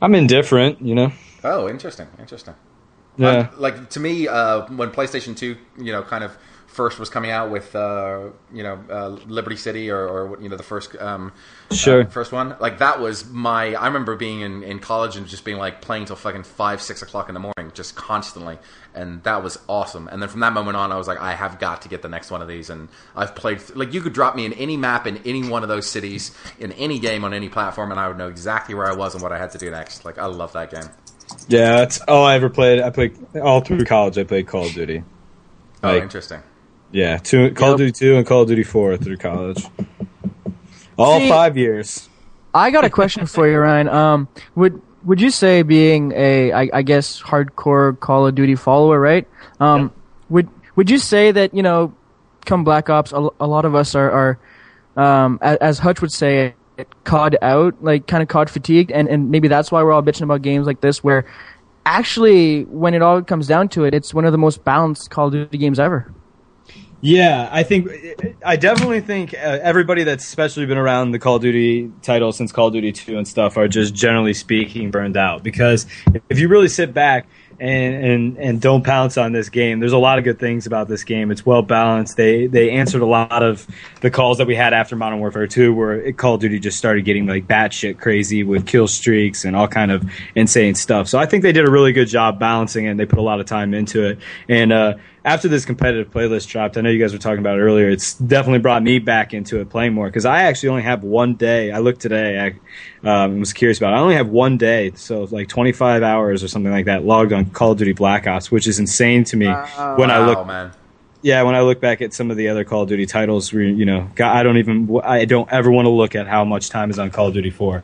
I'm indifferent, you know. Oh, interesting. Yeah. Like to me, when PlayStation 2, kind of first was coming out with Liberty City or the first first one, like that was I remember being in college and just being like playing till fucking 5-6 o'clock in the morning just constantly, and that was awesome. And then from that moment on, I was like, I have got to get the next one of these. And I've played like you could drop me in any map in any one of those cities in any game on any platform, and I would know exactly where I was and what I had to do next. Like I love that game. Yeah, that's all I ever played. I played all through college. I played Call of Duty. Oh, interesting. Yeah, Call of Duty 2 and Call of Duty 4 through college. All 5 years. I got a question for you, Ryan. Would you say, being I guess hardcore Call of Duty follower, right? Would you say that, come Black Ops, a lot of us are as Hutch would say, COD out, like kind of COD fatigued, and maybe that's why we're all bitching about games like this, where actually, when it all comes down to it, it's one of the most balanced Call of Duty games ever. Yeah, I definitely think everybody that's especially been around the Call of Duty title since Call of Duty 2 and stuff are just generally speaking burned out, because if you really sit back and don't pounce on this game, there's a lot of good things about this game. It's well balanced. They answered a lot of the calls that we had after Modern Warfare 2, where Call of Duty just started getting like batshit crazy with kill streaks and all kind of insane stuff. So I think they did a really good job balancing it, and they put a lot of time into it. And after this competitive playlist dropped, I know you guys were talking about it earlier, it's definitely brought me back into it playing more, because I actually only have one day. I looked today, I was curious about it. I only have one day, so like 25 hours or something like that logged on Call of Duty Black Ops, which is insane to me when I look. Man. Yeah, when I look back at some of the other Call of Duty titles, I don't ever want to look at how much time is on Call of Duty 4.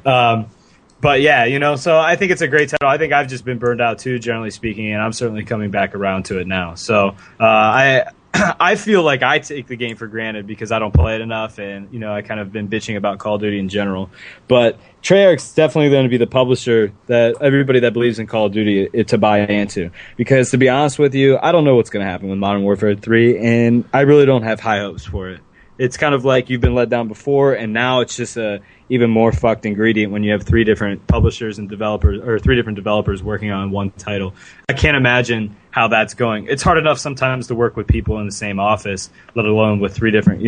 But yeah, so I think it's a great title. I think I've just been burned out too, generally speaking, and I'm certainly coming back around to it now. So I feel like I take the game for granted because I don't play it enough, and I kind of been bitching about Call of Duty in general. But Treyarch's definitely going to be the publisher that everybody that believes in Call of Duty to buy into. Because to be honest with you, I don't know what's going to happen with Modern Warfare 3, and I really don't have high hopes for it. It's kind of like you've been let down before, and now it's just a even more fucked ingredient when you have three different publishers and developers, or three different developers working on one title. I can't imagine how that's going. It's hard enough sometimes to work with people in the same office, let alone with three different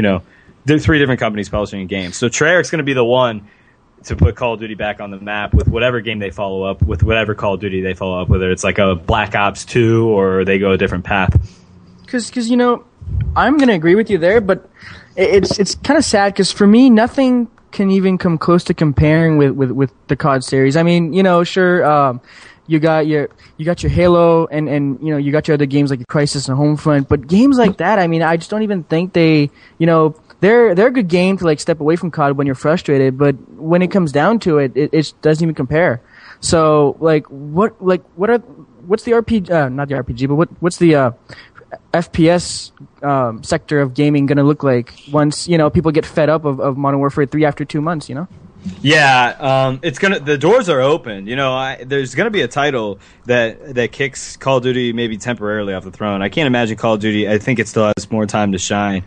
companies publishing a game. So Treyarch's going to be the one to put Call of Duty back on the map with whatever game they follow up, with whatever Call of Duty they follow up, whether it's like a Black Ops 2 or they go a different path. Because I'm going to agree with you there, but it's kind of sad because for me, nothing can even come close to comparing with the COD series. I mean, sure, you got your Halo and you got your other games like Crisis and Homefront, but games like that, I mean, I just don't even think they, they're a good game to like step away from COD when you're frustrated, but when it comes down to it, it doesn't even compare. So what's the RPG? Not the RPG, but what's the FPS sector of gaming going to look like once people get fed up of Modern Warfare 3 after 2 months? Yeah, the doors are open. There's gonna be a title that kicks Call of Duty maybe temporarily off the throne. I can't imagine Call of Duty. I think it still has more time to shine.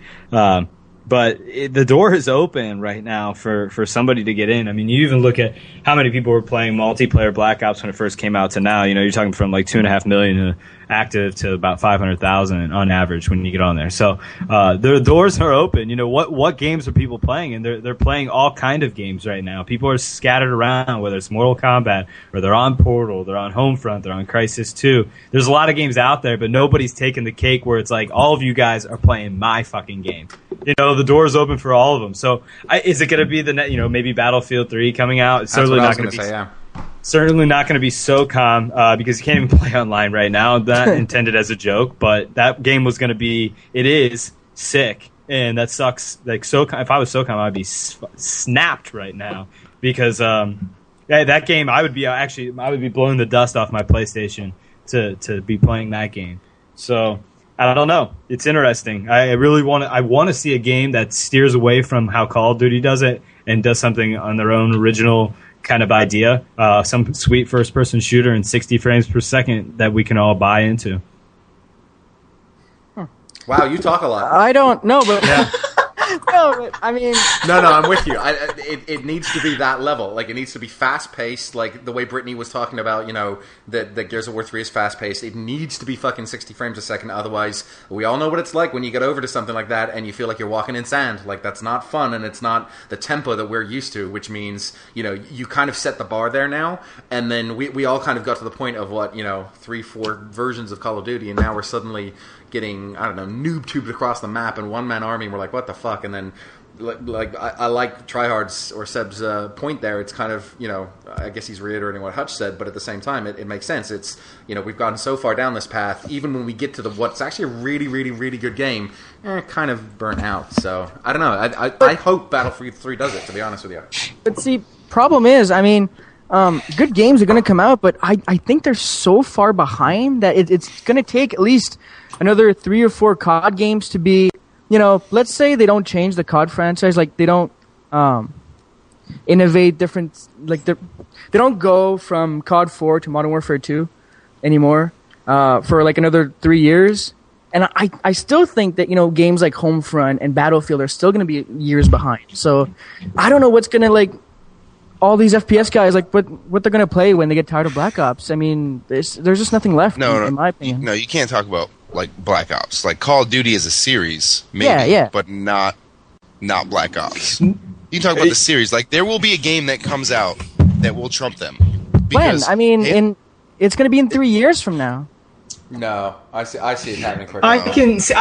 But the door is open right now for somebody to get in. I mean, you even look at how many people were playing multiplayer Black Ops when it first came out to now. You're talking from like 2.5 million active to about 500,000 on average when you get on there. So the doors are open. What games are people playing? And they're playing all kind of games right now. People are scattered around, whether it's Mortal Kombat or they're on Portal, they're on Homefront, they're on Crisis 2. There's a lot of games out there, but nobody's taking the cake where it's like all of you guys are playing my fucking game. The door is open for all of them. So is it going to be maybe Battlefield 3 coming out? It's certainly not going to be. Yeah. Certainly not going to be SOCOM because you can't even play online right now. Not intended as a joke, but that game was going to be. It is sick, and that sucks. Like SOCOM, if I was SOCOM, I'd be snapped right now because that game I would be blowing the dust off my PlayStation to be playing that game. So. I don't know. It's interesting. I want to see a game that steers away from how Call of Duty does it and does something on their own original kind of idea. Some sweet first-person shooter in 60 frames per second that we can all buy into. Wow, you talk a lot. I don't know, but yeah. No, but I mean... No, I'm with you. It needs to be that level. Like, it needs to be fast-paced, like the way Brittany was talking about, that Gears of War 3 is fast-paced. It needs to be fucking 60 frames a second. Otherwise, we all know what it's like when you get over to something like that and you feel like you're walking in sand. Like, that's not fun, and it's not the tempo that we're used to, which means, you kind of set the bar there now, and then we all kind of got to the point of 3-4 versions of Call of Duty, and now we're suddenly getting, noob tubed across the map and one-man army, and we're like, what the fuck? And then I like TryHard's or Seb's point there. It's kind of, I guess he's reiterating what Hutch said, but at the same time, it makes sense. It's, we've gotten so far down this path, even when we get to what's actually a really, really, really good game, kind of burnt out. So, I don't know. I hope Battlefield 3 does it, to be honest with you. But see, problem is, good games are going to come out, but I think they're so far behind that it's going to take at least another 3 or 4 COD games to be, let's say they don't change the COD franchise, like they don't innovate different, like they don't go from COD 4 to Modern Warfare 2 anymore for like another 3 years. And I still think that, games like Homefront and Battlefield are still going to be years behind. So I don't know what's going to, all these FPS guys, what they're going to play when they get tired of Black Ops. There's just nothing left, in my opinion. No, you can't talk about, Black Ops. Call of Duty as a series, maybe, but not Black Ops. You can talk about the series. There will be a game that comes out that will trump them. When? It's going to be in 3 years from now. No, I see it happening quicker. I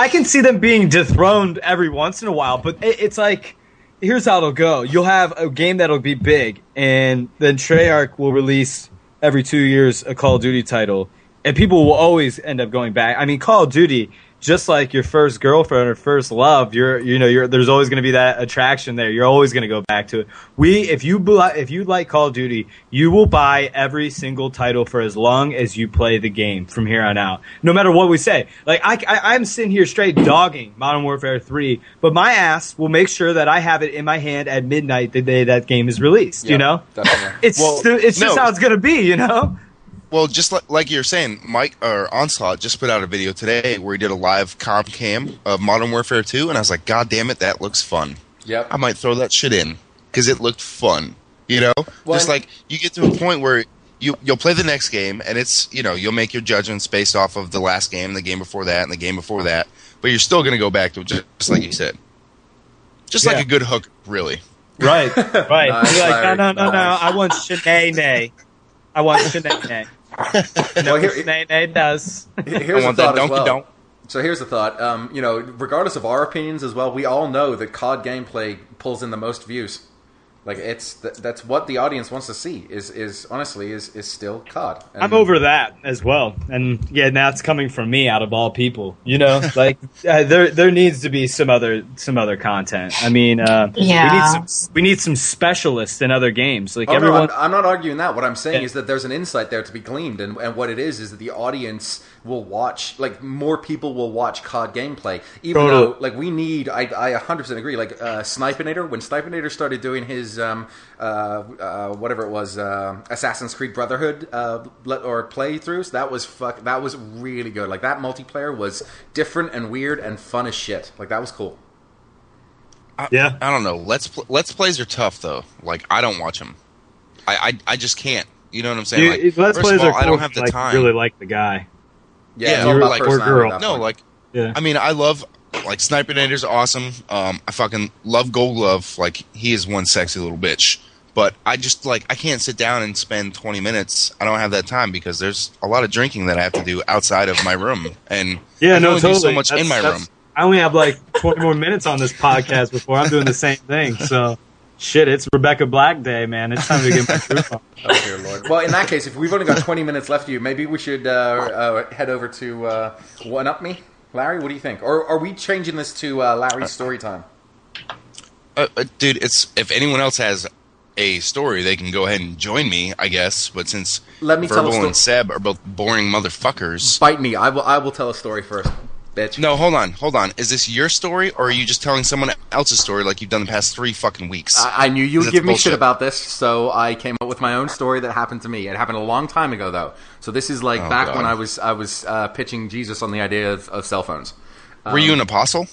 can see them being dethroned every once in a while, but it's like, here's how it'll go. You'll have a game that'll be big, and then Treyarch will release every 2 years a Call of Duty title, and people will always end up going back. Call of Duty, just like your first girlfriend or first love, there's always going to be that attraction there. You're always going to go back to it. If you like Call of Duty, you will buy every single title for as long as you play the game from here on out. No matter what we say. I'm sitting here straight dogging Modern Warfare 3, but my ass will make sure that I have it in my hand at midnight the day that game is released. Definitely. It's just how it's going to be. Well, just like you're saying, Mike or Onslaught just put out a video today where he did a live comp cam of Modern Warfare 2, and I was like, God damn it, that looks fun. Yep. I might throw that shit in because it looked fun. Well, just you get to a point where you'll play the next game, and it's you'll make your judgments based off of the last game, the game before that, and the game before that, but you're still going to go back to it, just like you said, just like a good hook, really. Right. Nice, You're like, no, nice. I want Shanae. I want Shanae. Well, Shanae does. Here's I want a thought that as well. donk. So here's the thought. Regardless of our opinions as well, we all know that COD gameplay pulls in the most views. That's what the audience wants to see. Is honestly still COD. And I'm over that as well, and now it's coming from me out of all people. There needs to be some other content. We need some specialists in other games. No, I'm not arguing that. What I'm saying is that there's an insight there to be gleaned, and what it is that the audience will watch. More people will watch COD gameplay, even though we need. I 100% agree. Snipenator, when Snipenator started doing his whatever it was, Assassin's Creed Brotherhood or playthroughs, that was really good. That multiplayer was different and weird and fun as shit. That was cool. I don't know. Let's plays are tough though. I don't watch them. I just can't. You know what I'm saying? Let's plays are cool. I don't have the time. Really like the guy. Yeah, it's all about personality. No, I love Snipernator's awesome. I fucking love Gold Glove. He is one sexy little bitch. But I just I can't sit down and spend 20 minutes. I don't have that time because there's a lot of drinking that I have to do outside of my room, and I only do so much in my room. I only have 20 more minutes on this podcast before I'm doing the same thing. So, shit, it's Rebecca Black Day, man. It's time to get my groove on. Oh, dear Lord. Well, in that case, if we've only got 20 minutes left of you, maybe we should head over to One Up Me. Larry, what do you think? Or are we changing this to Larry's story time? Dude, if anyone else has a story, they can go ahead and join me, I guess. But since Verbal and Seb are both boring motherfuckers... Bite me. I will tell a story first, bitch. No, hold on. Is this your story, or are you just telling someone else's story like you've done the past 3 fucking weeks? I knew you would give me shit about this, so I came up with my own story that happened to me. It happened a long time ago, though. So this is back when I was pitching Jesus on the idea of cell phones. Were you an apostle?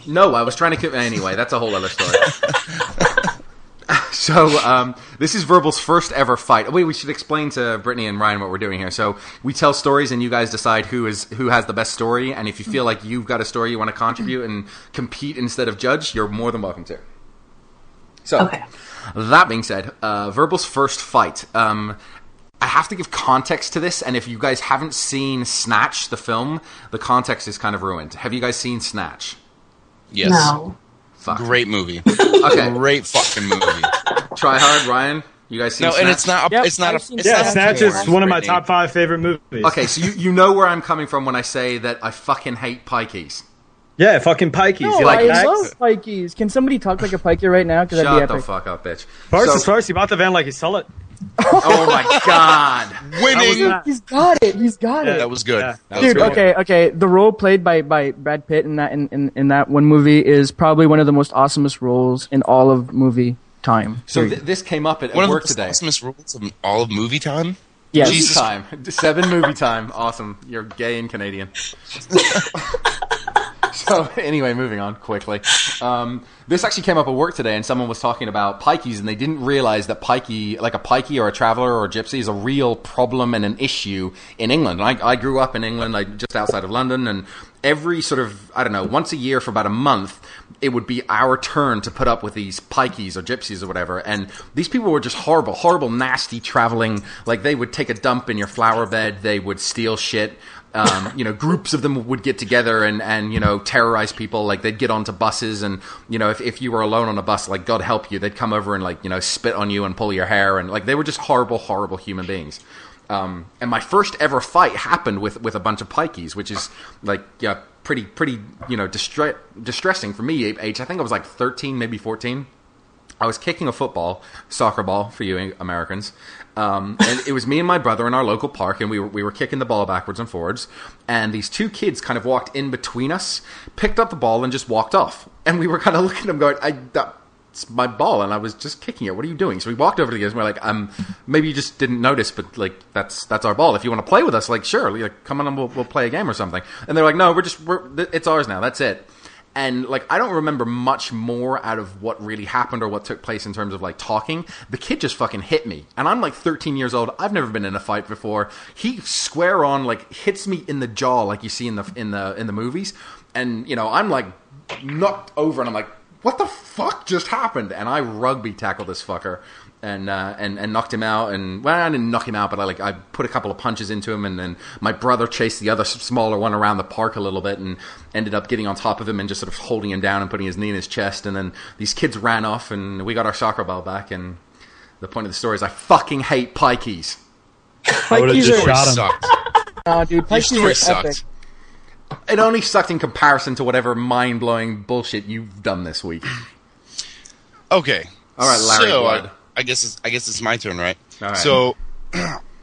No, I was trying to... Anyway, that's a whole other story. So, this is Verbal's first ever fight. Wait, we should explain to Brittany and Ryan what we're doing here. So, we tell stories and you guys decide who has the best story. And if you feel like you've got a story you want to contribute and compete instead of judge, you're more than welcome to. So, That being said, Verbal's first fight. I have to give context to this, and if you guys haven't seen Snatch, the film, the context is kind of ruined. Have you guys seen Snatch? Yes. No. Fuck. Great movie. Okay. Great fucking movie. TryHard, Ryan. You guys seen No, Snatch? and it's not. Yep, it's not. I've seen It's Yeah, not a Snatch is porn one of my rating. top 5 favorite movies. Okay, so you know where I'm coming from when I say that I fucking hate pikeys. Yeah, fucking Pikeys. No, you like I that? love pikeys. Can somebody talk like a pikey right now? Because that'd be Shut the epic. fuck up, bitch. First So- is first. You bought the van like you sell it. Oh my god. Winning. That He's got it. He's got Yeah, it. That was good. Yeah. That was Dude, good. okay. The role played by Brad Pitt in that one movie is probably one of the most awesomest roles in all of movie time. So Period. this came up at One of work the today. awesomest rules of all of movie time. Yes. Movie Jesus. time. 7 movie time. Awesome. You're gay and Canadian. So anyway, moving on quickly. This actually came up at work today, and someone was talking about pikeys, and they didn't realize that pikey, like a pikey or a traveler or a gypsy, is a real problem and an issue in England. And I grew up in England, like just outside of London, and every sort of, I don't know, once a year for about a month, it would be our turn to put up with these pikeys or gypsies or whatever. And these people were just horrible, horrible, nasty traveling. Like, they would take a dump in your flower bed. They would steal shit. Groups of them would get together and terrorize people. Like, they'd get onto buses and, if you were alone on a bus, like, God help you, they'd come over and, spit on you and pull your hair. And, like, they were just horrible, horrible human beings. And my first ever fight happened with a bunch of pikeys, which is, like, yeah, pretty, distressing for me, age. I think I was, like, 13, maybe 14. I was kicking a soccer ball for you Americans, and it was me and my brother in our local park, and we were kicking the ball backwards and forwards, and these 2 kids kind of walked in between us, picked up the ball, and just walked off. And we were kind of looking at them going, that's my ball, and I was just kicking it. What are you doing? So we walked over to the guys, and we're like, maybe you just didn't notice, but, like, that's our ball. If you want to play with us, like, sure, like, come on and we'll play a game or something. And they're like, no, it's ours now. That's it. And, like, I don't remember much more out of what really happened or what took place in terms of, like, talking. The kid just fucking hit me. And I'm, like, 13 years old. I've never been in a fight before. He square on, like, hits me in the jaw like you see in the movies. And, I'm, like, knocked over and I'm like, what the fuck just happened? And I rugby tackled this fucker and knocked him out. And, well, I didn't knock him out, but I put a couple of punches into him. And then my brother chased the other smaller one around the park a little bit and ended up getting on top of him and just sort of holding him down and putting his knee in his chest. And then these kids ran off and we got our soccer ball back. And the point of the story is I fucking hate pikeys. I would've Pikeys just are, shot him. Sucked. dude, Your pikeys story are epic. sucked. It only sucked in comparison to whatever mind-blowing bullshit you've done this week. Okay. All right, Larry So, Blood. I guess it's my turn, right? All right. So,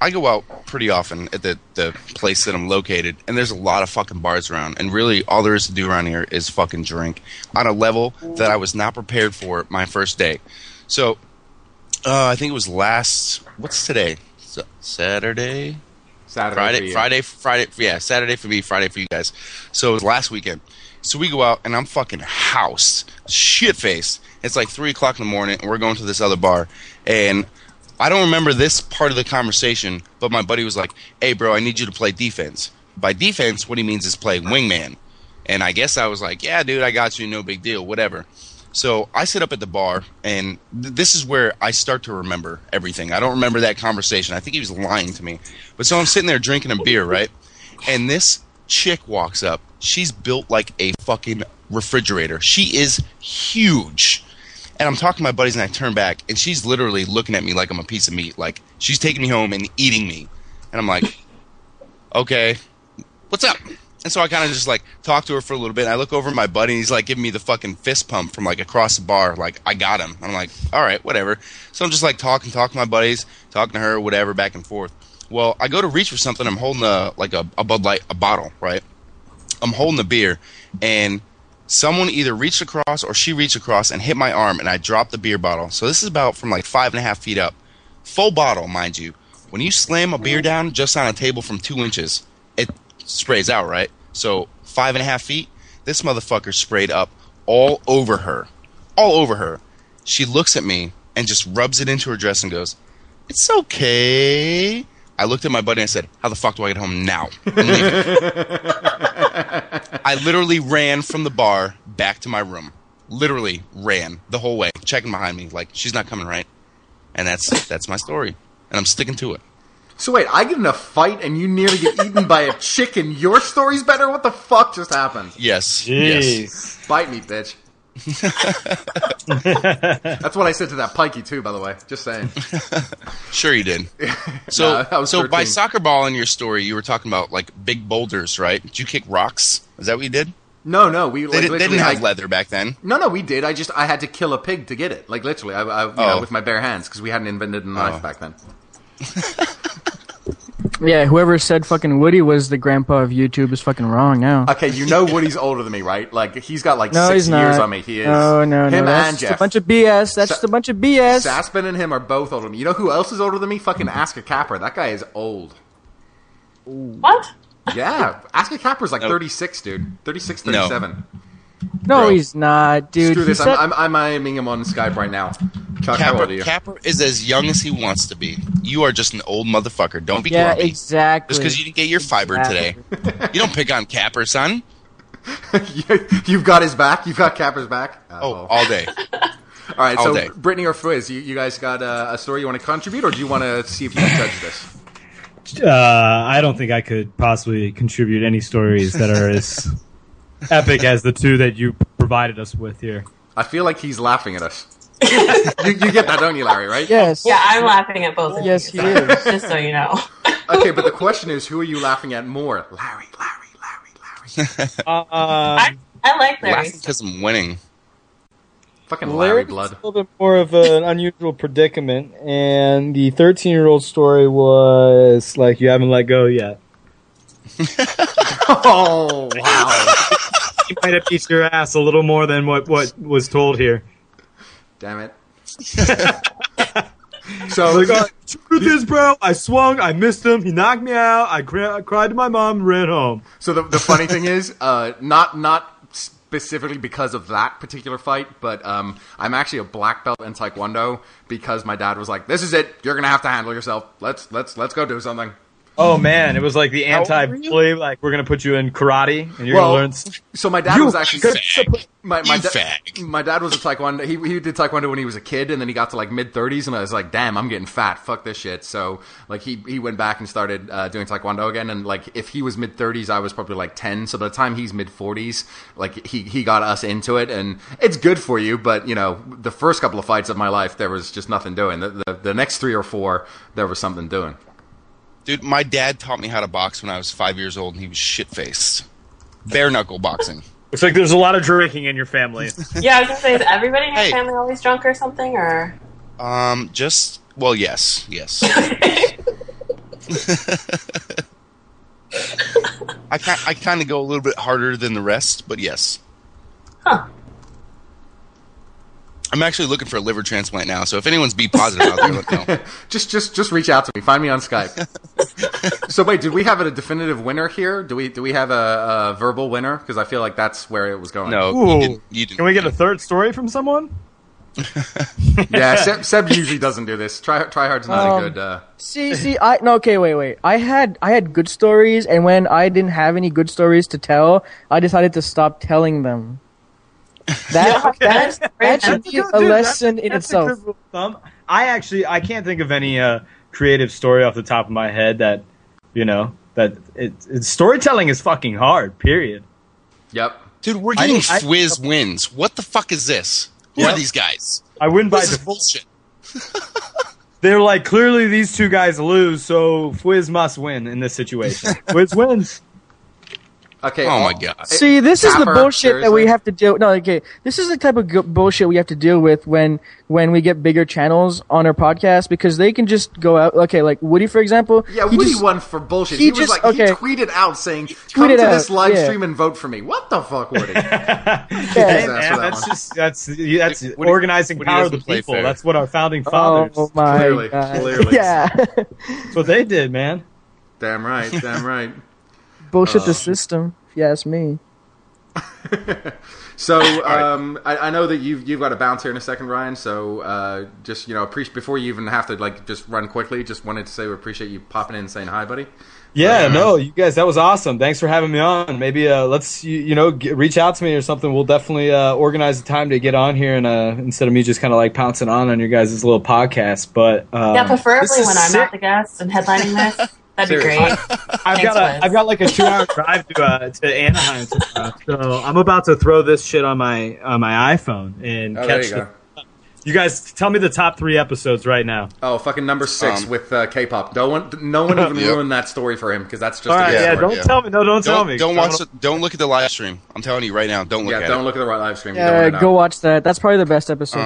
I go out pretty often at the place that I'm located, and there's a lot of fucking bars around. And really, all there is to do around here is fucking drink on a level that I was not prepared for my first day. So, I think it was what's today? Saturday? Friday. Yeah, Saturday for me, Friday for you guys. So it was last weekend. So we go out, and I'm fucking housed, shit-faced. It's like 3 o'clock in the morning, and we're going to this other bar. And I don't remember this part of the conversation, but my buddy was like, hey, bro, I need you to play defense. By defense, what he means is play wingman. And I guess I was like, yeah, dude, I got you, no big deal, whatever. So I sit up at the bar, and this is where I start to remember everything. I don't remember that conversation. I think he was lying to me. But so I'm sitting there drinking a beer, right? And this chick walks up. She's built like a fucking refrigerator. She is huge. And I'm talking to my buddies, and I turn back, and she's literally looking at me like I'm a piece of meat. Like, she's taking me home and eating me. And I'm like, okay, what's up? And so I kind of just, like, talk to her for a little bit. And I look over at my buddy, and he's, like, giving me the fucking fist pump from, like, across the bar. Like, I got him. I'm like, all right, whatever. So I'm just, like, talking to my buddies, talking to her, whatever, back and forth. Well, I go to reach for something. I'm holding, a Bud Light, a bottle, right? I'm holding the beer, and someone either reached across or she reached across and hit my arm, and I dropped the beer bottle. So this is about from, like, 5.5 feet up. Full bottle, mind you. When you slam a beer down just on a table from 2 inches, it sprays out, right? So 5.5 feet, this motherfucker sprayed up all over her. All over her. She looks at me and just rubs it into her dress and goes, it's okay. I looked at my buddy and I said, how the fuck do I get home now? I'm leaving. I literally ran from the bar back to my room. Literally ran the whole way, checking behind me, like, she's not coming, right? And that's my story. And I'm sticking to it. So wait, I get in a fight and you nearly get eaten by a chicken. Your story's better? What the fuck just happened? Yes. Jeez. Yes. Bite me, bitch. That's what I said to that pikey too, by the way. Just saying. Sure you did. So, No, I was 13. by soccer ball in your story, you were talking about like big boulders, right? Did you kick rocks? Is that what you did? No, They didn't have leather back then. No, we did. I had to kill a pig to get it. Like literally, with my bare hands because we hadn't invented a knife back then. Yeah, whoever said fucking Woody was the grandpa of YouTube is fucking wrong now. Okay, you know Woody's older than me, right? Like he's got like No, 6 he's not. years on me. He is. No. Him That's and just a Jeff. bunch of BS. That's just a bunch of BS. Saspin and him are both older than me. You know who else is older than me? Fucking Aska Capper. That guy is old. What? Yeah, Aska Capper's like 36, dude. 36, 37. No, Bro. he's not, dude. Screw He this. said- I'm miming him on Skype right now. Chuck, how old are you? Capper is as young as he wants to be. You are just an old motherfucker. Don't be yeah, grumpy. exactly. Just because you didn't get your fiber today. You don't pick on Capper, son. You've got his back? You've got Capper's back? All day. All right, all so day. Brittany or Fwiz, you guys got a story you want to contribute, or do you want to see if you can judge this? I don't think I could possibly contribute any stories that are as epic as the two that you provided us with here. I feel like he's laughing at us. you get that, don't you, Larry, right? Yes. Yeah, I'm laughing at both of you. Yes, he is. Just so you know. Okay, but the question is, who are you laughing at more? Larry. I like Larry. Laughing because I'm winning. Fucking Larry Larry's blood. a little bit more of an unusual predicament, and the 13-year-old story was like, you haven't let go yet. Oh, wow. You might have beat your ass a little more than what was told here. Damn it. So, Like, truth is, bro, I swung, I missed him, he knocked me out, I cried to my mom, and ran home. so the funny thing is, not specifically because of that particular fight, but I'm actually a black belt in Taekwondo because my dad was like, "This is it. You're gonna have to handle yourself. Let's go do something." Oh man, it was like the old were anti-bully, like we're gonna put you in karate and you're Well, gonna learn. So my dad was actually fag. my You fag. my dad was a Taekwondo. He did Taekwondo when he was a kid, and then he got to like mid-30s, and I was like, "Damn, I'm getting fat. Fuck this shit." So like he went back and started doing Taekwondo again. And like if he was mid-30s, I was probably like 10. So by the time he's mid-40s, like he got us into it, and it's good for you. But you know, the first couple of fights of my life, there was just nothing doing. The next 3 or 4, there was something doing. Dude, my dad taught me how to box when I was 5 years old, and he was shit-faced. Bare knuckle boxing. Looks like there's a lot of drinking in your family. Yeah, I was gonna say, is everybody in your Hey. family always drunk or something, or? Well, yes. I kind of go a little bit harder than the rest, but yes. Huh. I'm actually looking for a liver transplant now, so if anyone's B positive out there, let me know. Just reach out to me. Find me on Skype. So wait, did we have a definitive winner here? Do we have a verbal winner? Because I feel like that's where it was going. No, Ooh. you didn't. Can we get a third story from someone? Yeah, Seb usually doesn't do this. TryHard's not a good. Wait. I had good stories, and when I didn't have any good stories to tell, I decided to stop telling them. That should be a lesson in That's itself. a good rule of thumb. I can't think of any creative story off the top of my head that storytelling is fucking hard. Period. Yep. Dude, we're getting Fwiz wins. What the fuck is this? Who are these guys? I win by This is default. bullshit. They're like, clearly these two guys lose, so Fwiz must win in this situation. Fwiz wins. Okay. Oh my god. See, this is the Capper, bullshit that we seriously? have to deal. No, okay, this is the type of bullshit we have to deal with when we get bigger channels on our podcast, because they can just go out. Okay, like Woody, for example. Yeah, he Woody just- won for bullshit. he He was just- like, okay. he tweeted out saying, "Come to tweeted this out, live yeah. stream and vote for me." What the fuck, Woody? Yeah. His ass for that That's one. that's Woody- organizing Woody power of the doesn't play people. fair. That's what our founding fathers. Oh my Clearly, god! clearly. Yeah, That's what they did, man. Damn right. Damn right. bullshit the system. If you ask me. So I know that you've got to bounce here in a second, Ryan. So just before you even have to just run quickly, just wanted to say we appreciate you popping in and saying hi, buddy. Yeah, no, you guys, that was awesome. Thanks for having me on. Maybe let's reach out to me or something. We'll definitely organize the time to get on here, and instead of me just kind of like pouncing on your guys' little podcast. But Yeah, preferably this is when I'm sick. not the guest and headlining this. That'd be Seriously. great. I've got like a 2-hour drive to Anaheim tomorrow, so I'm about to throw this shit on my iPhone and Oh, there catch you go. You guys, tell me the top 3 episodes right now. Oh, fucking number 6 with K-pop. No one even ruined that story for him because that's just All a right, good yeah, story. don't tell me. No, don't tell me. Don't look at the live stream. I'm telling you right now. Don't look at it. Don't look at the right live stream. Yeah, go watch that. That's probably the best episode.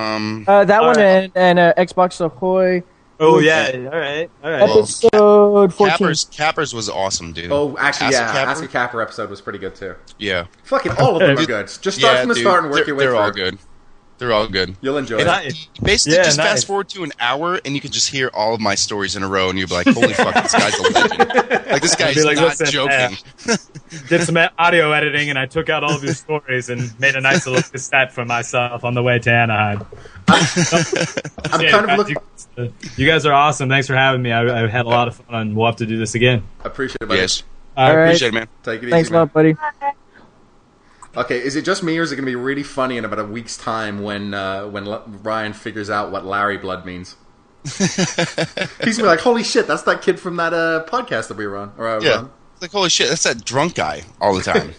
That one right. and Xbox Ahoy. Oh yeah, all right. Episode 14. Cappers was awesome, dude. Oh, actually, Ask Ask a Capper episode was pretty good too. Yeah. Fucking all of them are good. Just start from the start and work your way through. They're all good. They're all good. You'll enjoy And it. basically, just fast forward to an hour, and you can just hear all of my stories in a row, and you'll be like, "Holy fuck, this guy's a legend!" Like this guy's like, not joking. Did some audio editing, and I took out all of your stories and made a nice little cassette for myself on the way to Anaheim. I'm kind of looking. You guys are awesome. Thanks for having me. I had a lot of fun, and we'll have to do this again. Appreciate it, buddy. Yes, I appreciate it, man. Take it easy. Thanks a man. lot, buddy. Okay, is it just me, or is it going to be really funny in about a week's time when Ryan figures out what Larry blood means? He's going to be like, holy shit, that's that kid from that podcast that we were on. Or I was Yeah, on. it's like holy shit, that's that drunk guy all the time.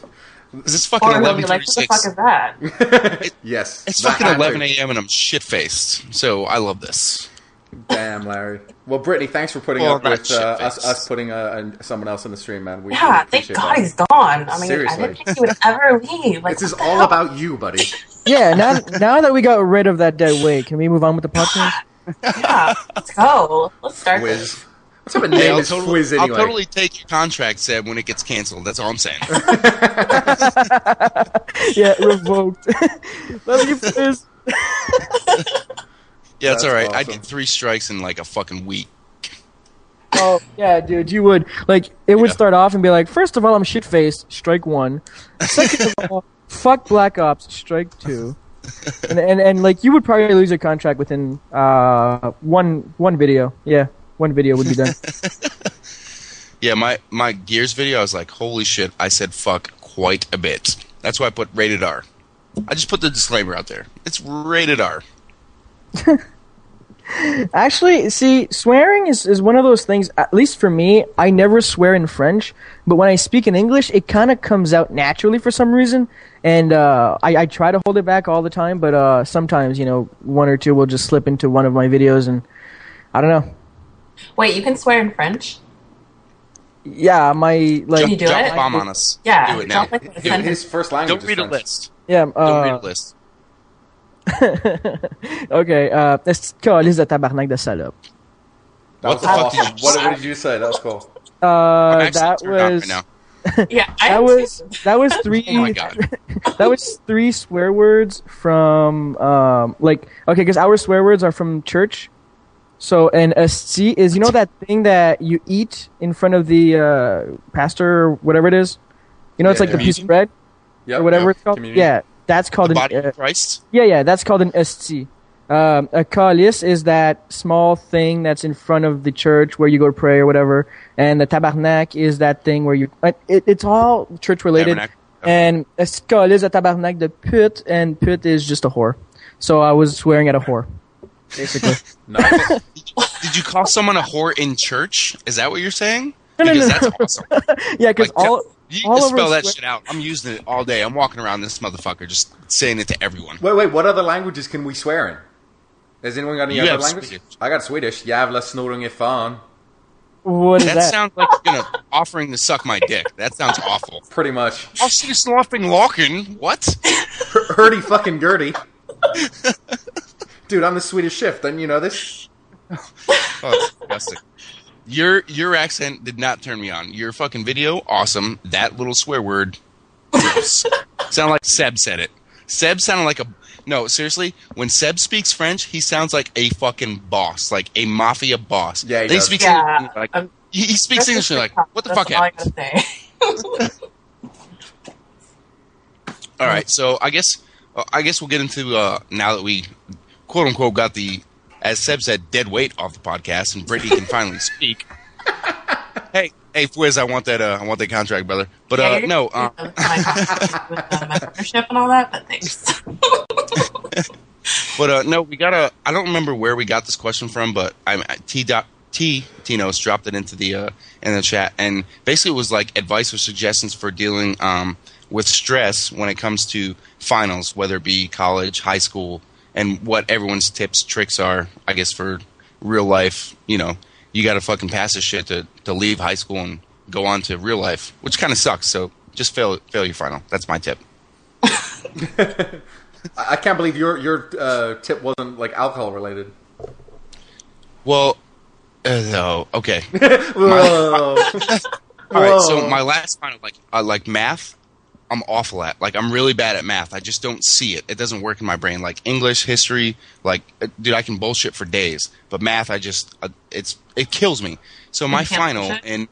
Is this fucking Or he'll be like, what the 11:36? fuck is that? Yes. It's that fucking happened. 11 a.m. and I'm shit faced. So I love this. Damn, Larry. Well, Brittany, thanks for putting Well, up not with shit-faced. us putting someone else in the stream, man. We Yeah, really thank appreciate God that. he's gone. I mean, Seriously. I didn't think he would ever leave. Like, This is what the all hell? about you, buddy. Yeah, now that we got rid of that dead weight, can we move on with the podcast? Yeah, let's go. Let's start Fwiz. this. What type of Hey, name I'll is totally, Fwiz anyway? I'll totally take your contract, Seb, when it gets canceled. That's all I'm saying. Yeah, revoked. Love you, Fwiz. Yeah, it's That's all right. I awesome. did 3 strikes in like a fucking week. Oh, yeah, dude, you would. Like, it would start off and be like, first of all, I'm shit-faced, strike 1. Second of all, fuck Black Ops, strike 2. And like, you would probably lose your contract within one video. Yeah, one video would be done. Yeah, my Gears video, I was like, holy shit, I said fuck quite a bit. That's why I put rated R. I just put the disclaimer out there. It's rated R. Actually, see, swearing is one of those things, at least for me, I never swear in French, but when I speak in English, it kind of comes out naturally for some reason, and I try to hold it back all the time, but sometimes, one or two will just slip into one of my videos, and I don't know. Wait, you can swear in French? Yeah, my, like... Can you do Drop it? a bomb on us. Yeah, Do it now. drop like a Dude, sentence. his first language Don't is read a French. list. Yeah, Don't read a list. okay, est-ce que calice de tabarnak de salope? That was What the fuck awesome. did you What did you say? That was cool. I'm actually That turned on was... right now. Yeah, That was 3 Oh my God. that was 3 swear words from okay, because our swear words are from church. So an esti is that thing that you eat in front of the pastor or whatever it is. It's like the piece of bread Yep, or whatever yep. it's called. Community. Yeah, that's called The an body of Christ? yeah, that's called an esti. A calice is that small thing that's in front of the church where you go to pray or whatever, and the tabarnak is that thing where you. It's all church related. Tabernacle. And a calice de tabarnak de pute, and pute is just a whore. So I was swearing at a whore, basically. Nice. Did you call someone a whore in church? Is that what you're saying? No, Because no. that's awesome. Yeah, because Like, all you all can over spell that swear- shit out. I'm using it all day. I'm walking around this motherfucker just saying it to everyone. Wait, what other languages can we swear in? Has anyone got any You other have language? Swedish. I got Swedish. Jävla snoring fan. What is That that? sounds like offering to suck my dick. That sounds awful. Pretty much. I'll see you slopping locking. What? Hurdy fucking Gertie. Dude, I'm the Swedish shift. Don't you know this? Oh, it's disgusting. Your accent did not turn me on. Your fucking video, awesome. That little swear word, gross. Sounded like Seb said it. Seb sounded like a... No, seriously, when Seb speaks French, he sounds like a fucking boss, like a mafia boss. Yeah, he Then does. speaks Yeah, English, like, he speaks English and you're like, what the That's fuck all I happened? gotta say. All right, so I guess we'll get into now that we quote unquote got the, as Seb said, dead weight off the podcast, and Brittany can finally speak. Hey, Fwiz, I want that contract, brother. But Yeah, you're no, gonna do with my partnership and all that, but thanks. but no, we got a. I don't remember where we got this question from, but I'm Tinos dropped it into the in the chat, and basically it was like advice or suggestions for dealing with stress when it comes to finals, whether it be college, high school, and what everyone's tips, tricks are, I guess, for real life. You know, you got to fucking pass this shit to leave high school and go on to real life, which kind of sucks. So just fail your final. That's my tip. I can't believe your tip wasn't like alcohol related. Well, no, okay. Whoa. All right, so my last final, like math, I'm awful at. Like, I'm really bad at math. I just don't see it. It doesn't work in my brain. Like English, history, like, dude, I can bullshit for days. But math, I just, it kills me. So my final, and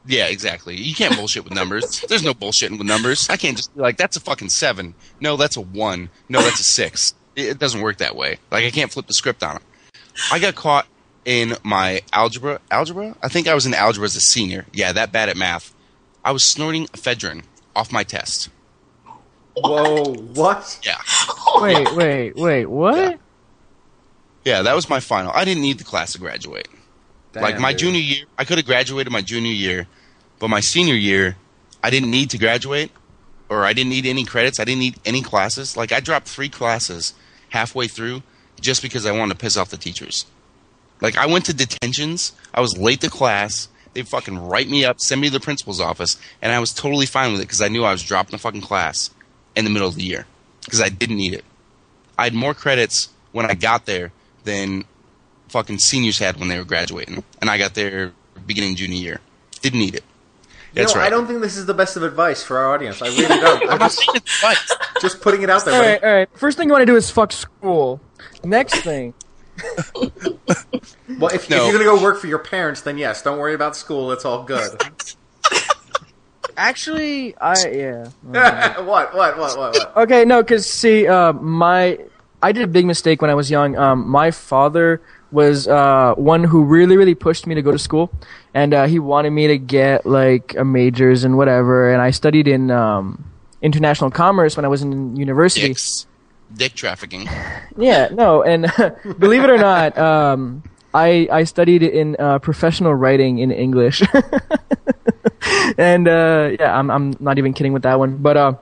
yeah, exactly. You can't bullshit with numbers. There's no bullshitting with numbers. I can't just be like, that's a fucking 7. No, that's a 1. No, that's a 6. It doesn't work that way. Like, I can't flip the script on it. I got caught in my algebra. I think I was in algebra as a senior. Yeah, that bad at math. I was snorting ephedrine off my test. Whoa, what? Yeah. Wait, what? Yeah, that was my final. I didn't need the class to graduate. Damn, like, my dude. junior year, I could have graduated my junior year, but my senior year, I didn't need to graduate, or I didn't need any credits. I didn't need any classes. Like, I dropped 3 classes halfway through just because I wanted to piss off the teachers. Like, I went to detentions. I was late to class. They'd fucking write me up, send me to the principal's office, and I was totally fine with it because I knew I was dropping a fucking class in the middle of the year because I didn't need it. I had more credits when I got there than fucking seniors had when they were graduating, and I got there beginning junior year. Didn't need it. That's right. I don't think this is the best of advice for our audience. I really don't. I'm just putting it out there. Buddy. All right. First thing you want to do is fuck school. Next thing. Well, if you're going to go work for your parents, then yes, don't worry about school. It's all good. Actually, yeah. What? Okay, no, because see, I did a big mistake when I was young. My father was one who really, really pushed me to go to school, and he wanted me to get like a majors and whatever. And I studied in international commerce when I was in university. Dick trafficking. Yeah, no, and believe it or not, I studied in professional writing in English, and yeah, I'm not even kidding with that one. But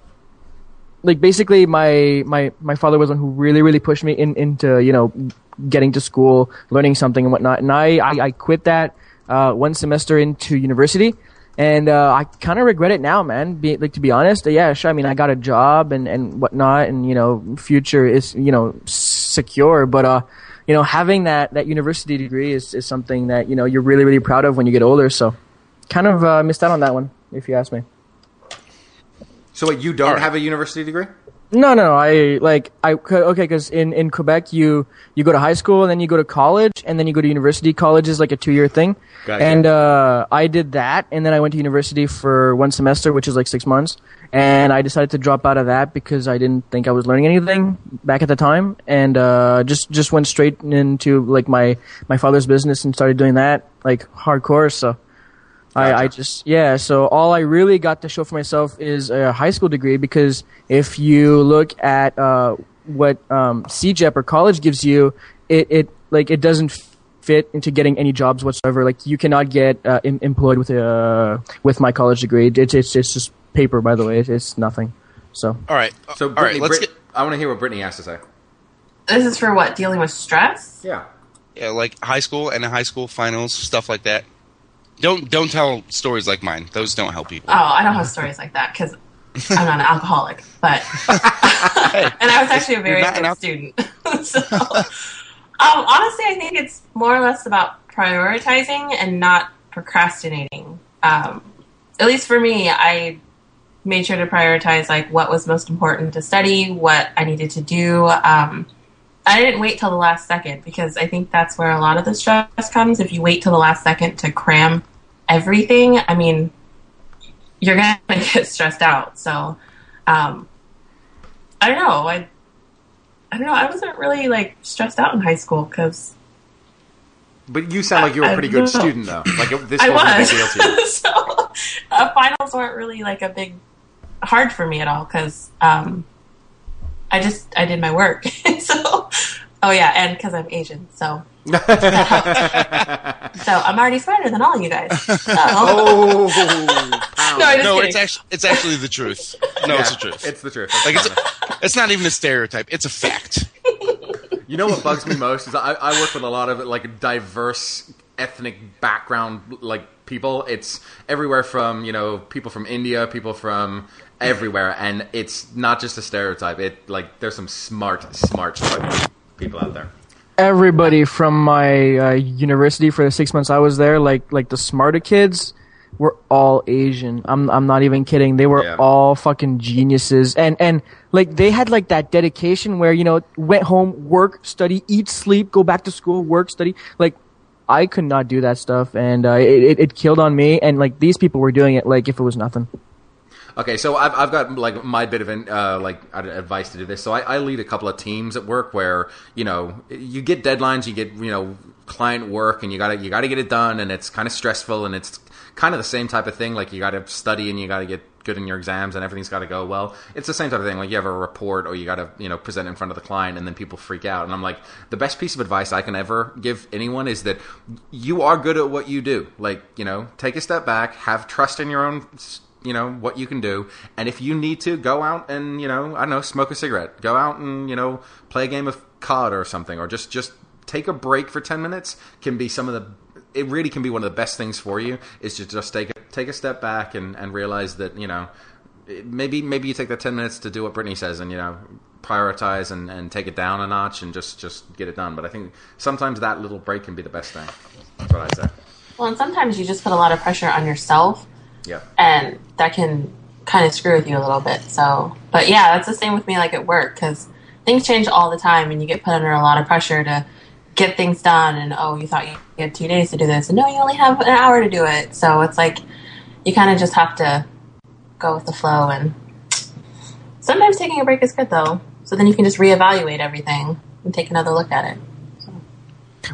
like basically, my father was one who really, really pushed me into getting to school, learning something and whatnot, and I quit that one semester into university. And I kind of regret it now, man. To be honest, yeah, sure. I mean, I got a job and whatnot, and future is secure. But having that university degree is something that you're really, really proud of when you get older. So, kind of missed out on that one, if you ask me. So, wait, you don't have a university degree? No. Okay, because in Quebec you go to high school and then you go to college and then you go to university. College is like a 2-year thing. Gotcha. And I did that, and then I went to university for 1 semester, which is like 6 months. And I decided to drop out of that because I didn't think I was learning anything back at the time, and just went straight into like my father's business and started doing that like hardcore. So. Gotcha. So all I really got to show for myself is a high school degree, because if you look at what CJEP or college gives you, it doesn't fit into getting any jobs whatsoever. Like, you cannot get employed with my college degree. It's just paper, by the way. It's nothing. So all right. So Brittany, I want to hear what Brittany has to say. This is for what? Dealing with stress? Yeah. Yeah, like high school and high school finals, stuff like that. Don't tell stories like mine. Those don't help people. Oh, I don't have stories like that because I'm not an alcoholic. But and I was actually a very good student. So honestly, I think it's more or less about prioritizing and not procrastinating. At least for me, I made sure to prioritize like what was most important to study, what I needed to do. I didn't wait till the last second, because I think that's where a lot of the stress comes. If you wait till the last second to cram everything, I mean, you're going to get stressed out. So, I don't know. I don't know. I wasn't really like stressed out in high school because. But you sound like you were a pretty good student, though. Like this I wasn't was. a big deal to you. So, finals weren't really like hard for me at all, because I did my work. So, oh yeah, and because I'm Asian, so So I'm already smarter than all you guys. So. Oh, No, I'm just No, kidding. it's actually the truth. No, yeah, it's the truth. It's the truth. Like it's not even a stereotype. It's a fact. You know what bugs me most is I work with a lot of like diverse ethnic background like people. It's everywhere from people from India, people from everywhere, and it's not just a stereotype. It like there's some smart people out there. Everybody from my university for the 6 months I was there, like the smarter kids, were all Asian. I'm not even kidding. They were all fucking geniuses, and like they had like that dedication where went home, work, study, eat, sleep, go back to school, work, study. Like I could not do that stuff, and it killed on me. And like these people were doing it like if it was nothing. Okay, so I've got like my bit of advice to do this. So I lead a couple of teams at work where you get deadlines, you get client work, and you gotta get it done, and it's kind of stressful, and it's kind of the same type of thing. Like you gotta study and you gotta get good in your exams, and everything's gotta go well. It's the same type of thing. Like you have a report, or you gotta present in front of the client, and then people freak out. And I'm like, the best piece of advice I can ever give anyone is that you are good at what you do. Like take a step back, have trust in your own. What you can do, and if you need to, go out and I don't know, smoke a cigarette, go out and play a game of COD or something, or just take a break for 10 minutes. It really can be one of the best things for you, is to just take a step back and realize that maybe you take that 10 minutes to do what Brittany says, and prioritize and take it down a notch and just get it done. But I think sometimes that little break can be the best thing. That's what I say. Well, and sometimes you just put a lot of pressure on yourself. Yeah. And that can kind of screw with you a little bit. So, but yeah, that's the same with me, like at work, because things change all the time, and you get put under a lot of pressure to get things done. And you thought you had 2 days to do this, and no, you only have an hour to do it. So it's like you kind of just have to go with the flow. And sometimes taking a break is good, though. So then you can just reevaluate everything and take another look at it.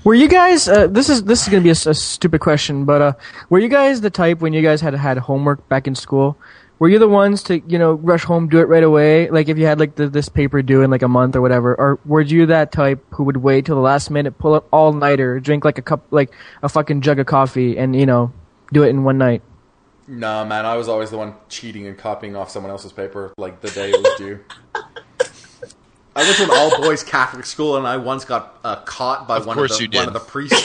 Were you guys? This is going to be a stupid question, but were you guys the type when you guys had homework back in school? Were you the ones to rush home, do it right away? Like if you had like this paper due in like a month or whatever, or were you that type who would wait till the last minute, pull up all nighter, drink like a fucking jug of coffee, and do it in one night? No, man, I was always the one cheating and copying off someone else's paper like the day it was due. I went to an all-boys Catholic school, and I once got caught by one of the priests.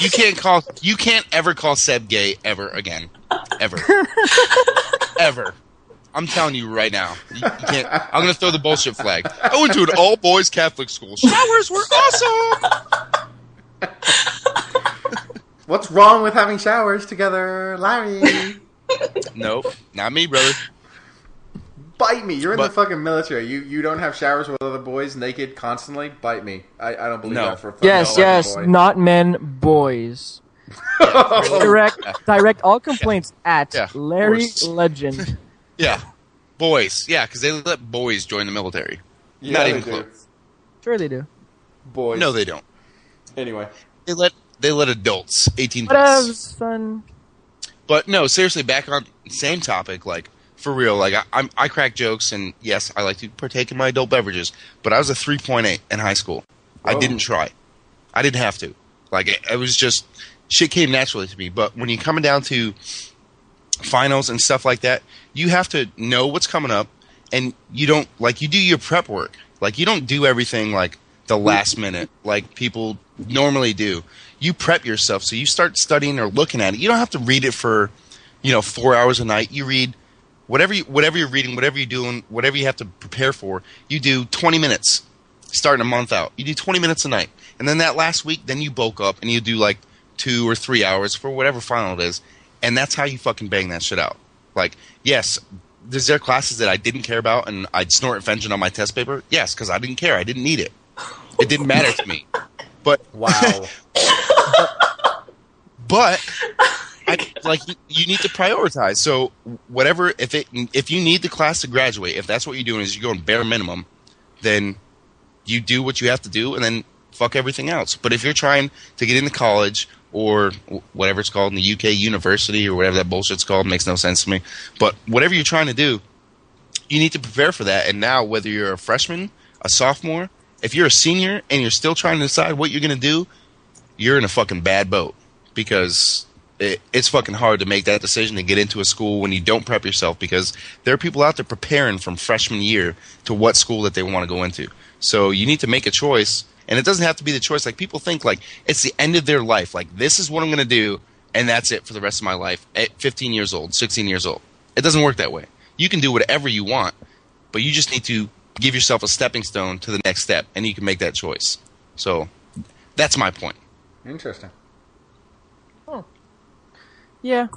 You can't ever call Seb gay ever again, ever, ever. I'm telling you right now. You can't. I'm gonna throw the bullshit flag. I went to an all-boys Catholic school. Showers were awesome. What's wrong with having showers together, Larry? Nope, not me, brother. Bite me. You're in the fucking military. You don't have showers with other boys naked constantly? Bite me. I don't believe that for a fucking Yes, boy. not men, boys. Direct all complaints at Larry Legend. Yeah, boys. Yeah, because they let boys join the military. Yeah, not they even do. close. Sure they do. Boys. No, they don't. Anyway. They let adults, 18 Whatever, plus. son. But no, seriously, back on same topic, like. For real, like I crack jokes, and yes, I like to partake in my adult beverages. But I was a 3.8 in high school. Whoa. I didn't try. I didn't have to. Like it was just shit came naturally to me. But when you're coming down to finals and stuff like that, you have to know what's coming up, and you don't you do your prep work. Like you don't do everything like the last minute like people normally do. You prep yourself, so you start studying or looking at it. You don't have to read it for 4 hours a night. You read. Whatever you're reading, whatever you're doing, whatever you have to prepare for, you do 20 minutes starting a month out. You do 20 minutes a night. And then that last week, then you bulk up and you do like 2 or 3 hours for whatever final it is. And that's how you fucking bang that shit out. Like, yes, is there classes that I didn't care about and I'd snort FNG on my test paper? Yes, because I didn't care. I didn't need it. It didn't matter to me. But wow. But you need to prioritize. So whatever, if you need the class to graduate, if that's what you're doing is you're going bare minimum, then you do what you have to do and then fuck everything else. But if you're trying to get into college or whatever it's called in the UK, university or whatever that bullshit's called, makes no sense to me. But whatever you're trying to do, you need to prepare for that. And now whether you're a freshman, a sophomore, if you're a senior and you're still trying to decide what you're going to do, you're in a fucking bad boat because it's fucking hard to make that decision to get into a school when you don't prep yourself, because there are people out there preparing from freshman year to what school that they want to go into. So you need to make a choice, and it doesn't have to be the choice like people think, like it's the end of their life. Like, this is what I'm going to do, and that's it for the rest of my life at 15 years old, 16 years old. It doesn't work that way. You can do whatever you want, but you just need to give yourself a stepping stone to the next step, and you can make that choice. So that's my point. Interesting. Yeah.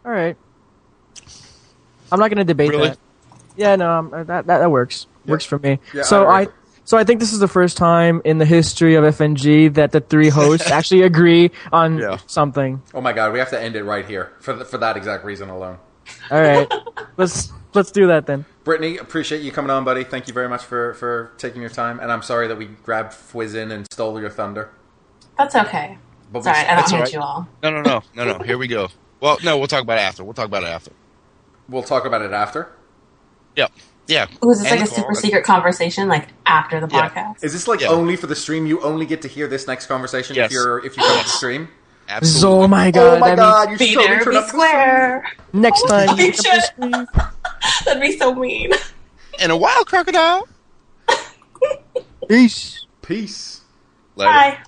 All right. I'm not going to debate that. Yeah, no, that works. Yeah. Works for me. Yeah, so I think this is the first time in the history of FNG that the three hosts actually agree on something. Oh my god, we have to end it right here for that exact reason alone. All right. Let's do that then. Brittany, appreciate you coming on, buddy. Thank you very much for taking your time, and I'm sorry that we grabbed Fwiz in and stole your thunder. That's okay. But sorry, I don't hate you all. No. Here we go. Well, no, we'll talk about it after. We'll talk about it after? Yep. Yeah. Ooh, is this like a super secret conversation, like after the podcast? Is this like only for the stream? You only get to hear this next conversation if you come to the stream? Absolutely. Oh my god. Oh my god. You be there, be square. Next time. That'd be so mean. And a wild crocodile. Peace. Peace. Later. Bye.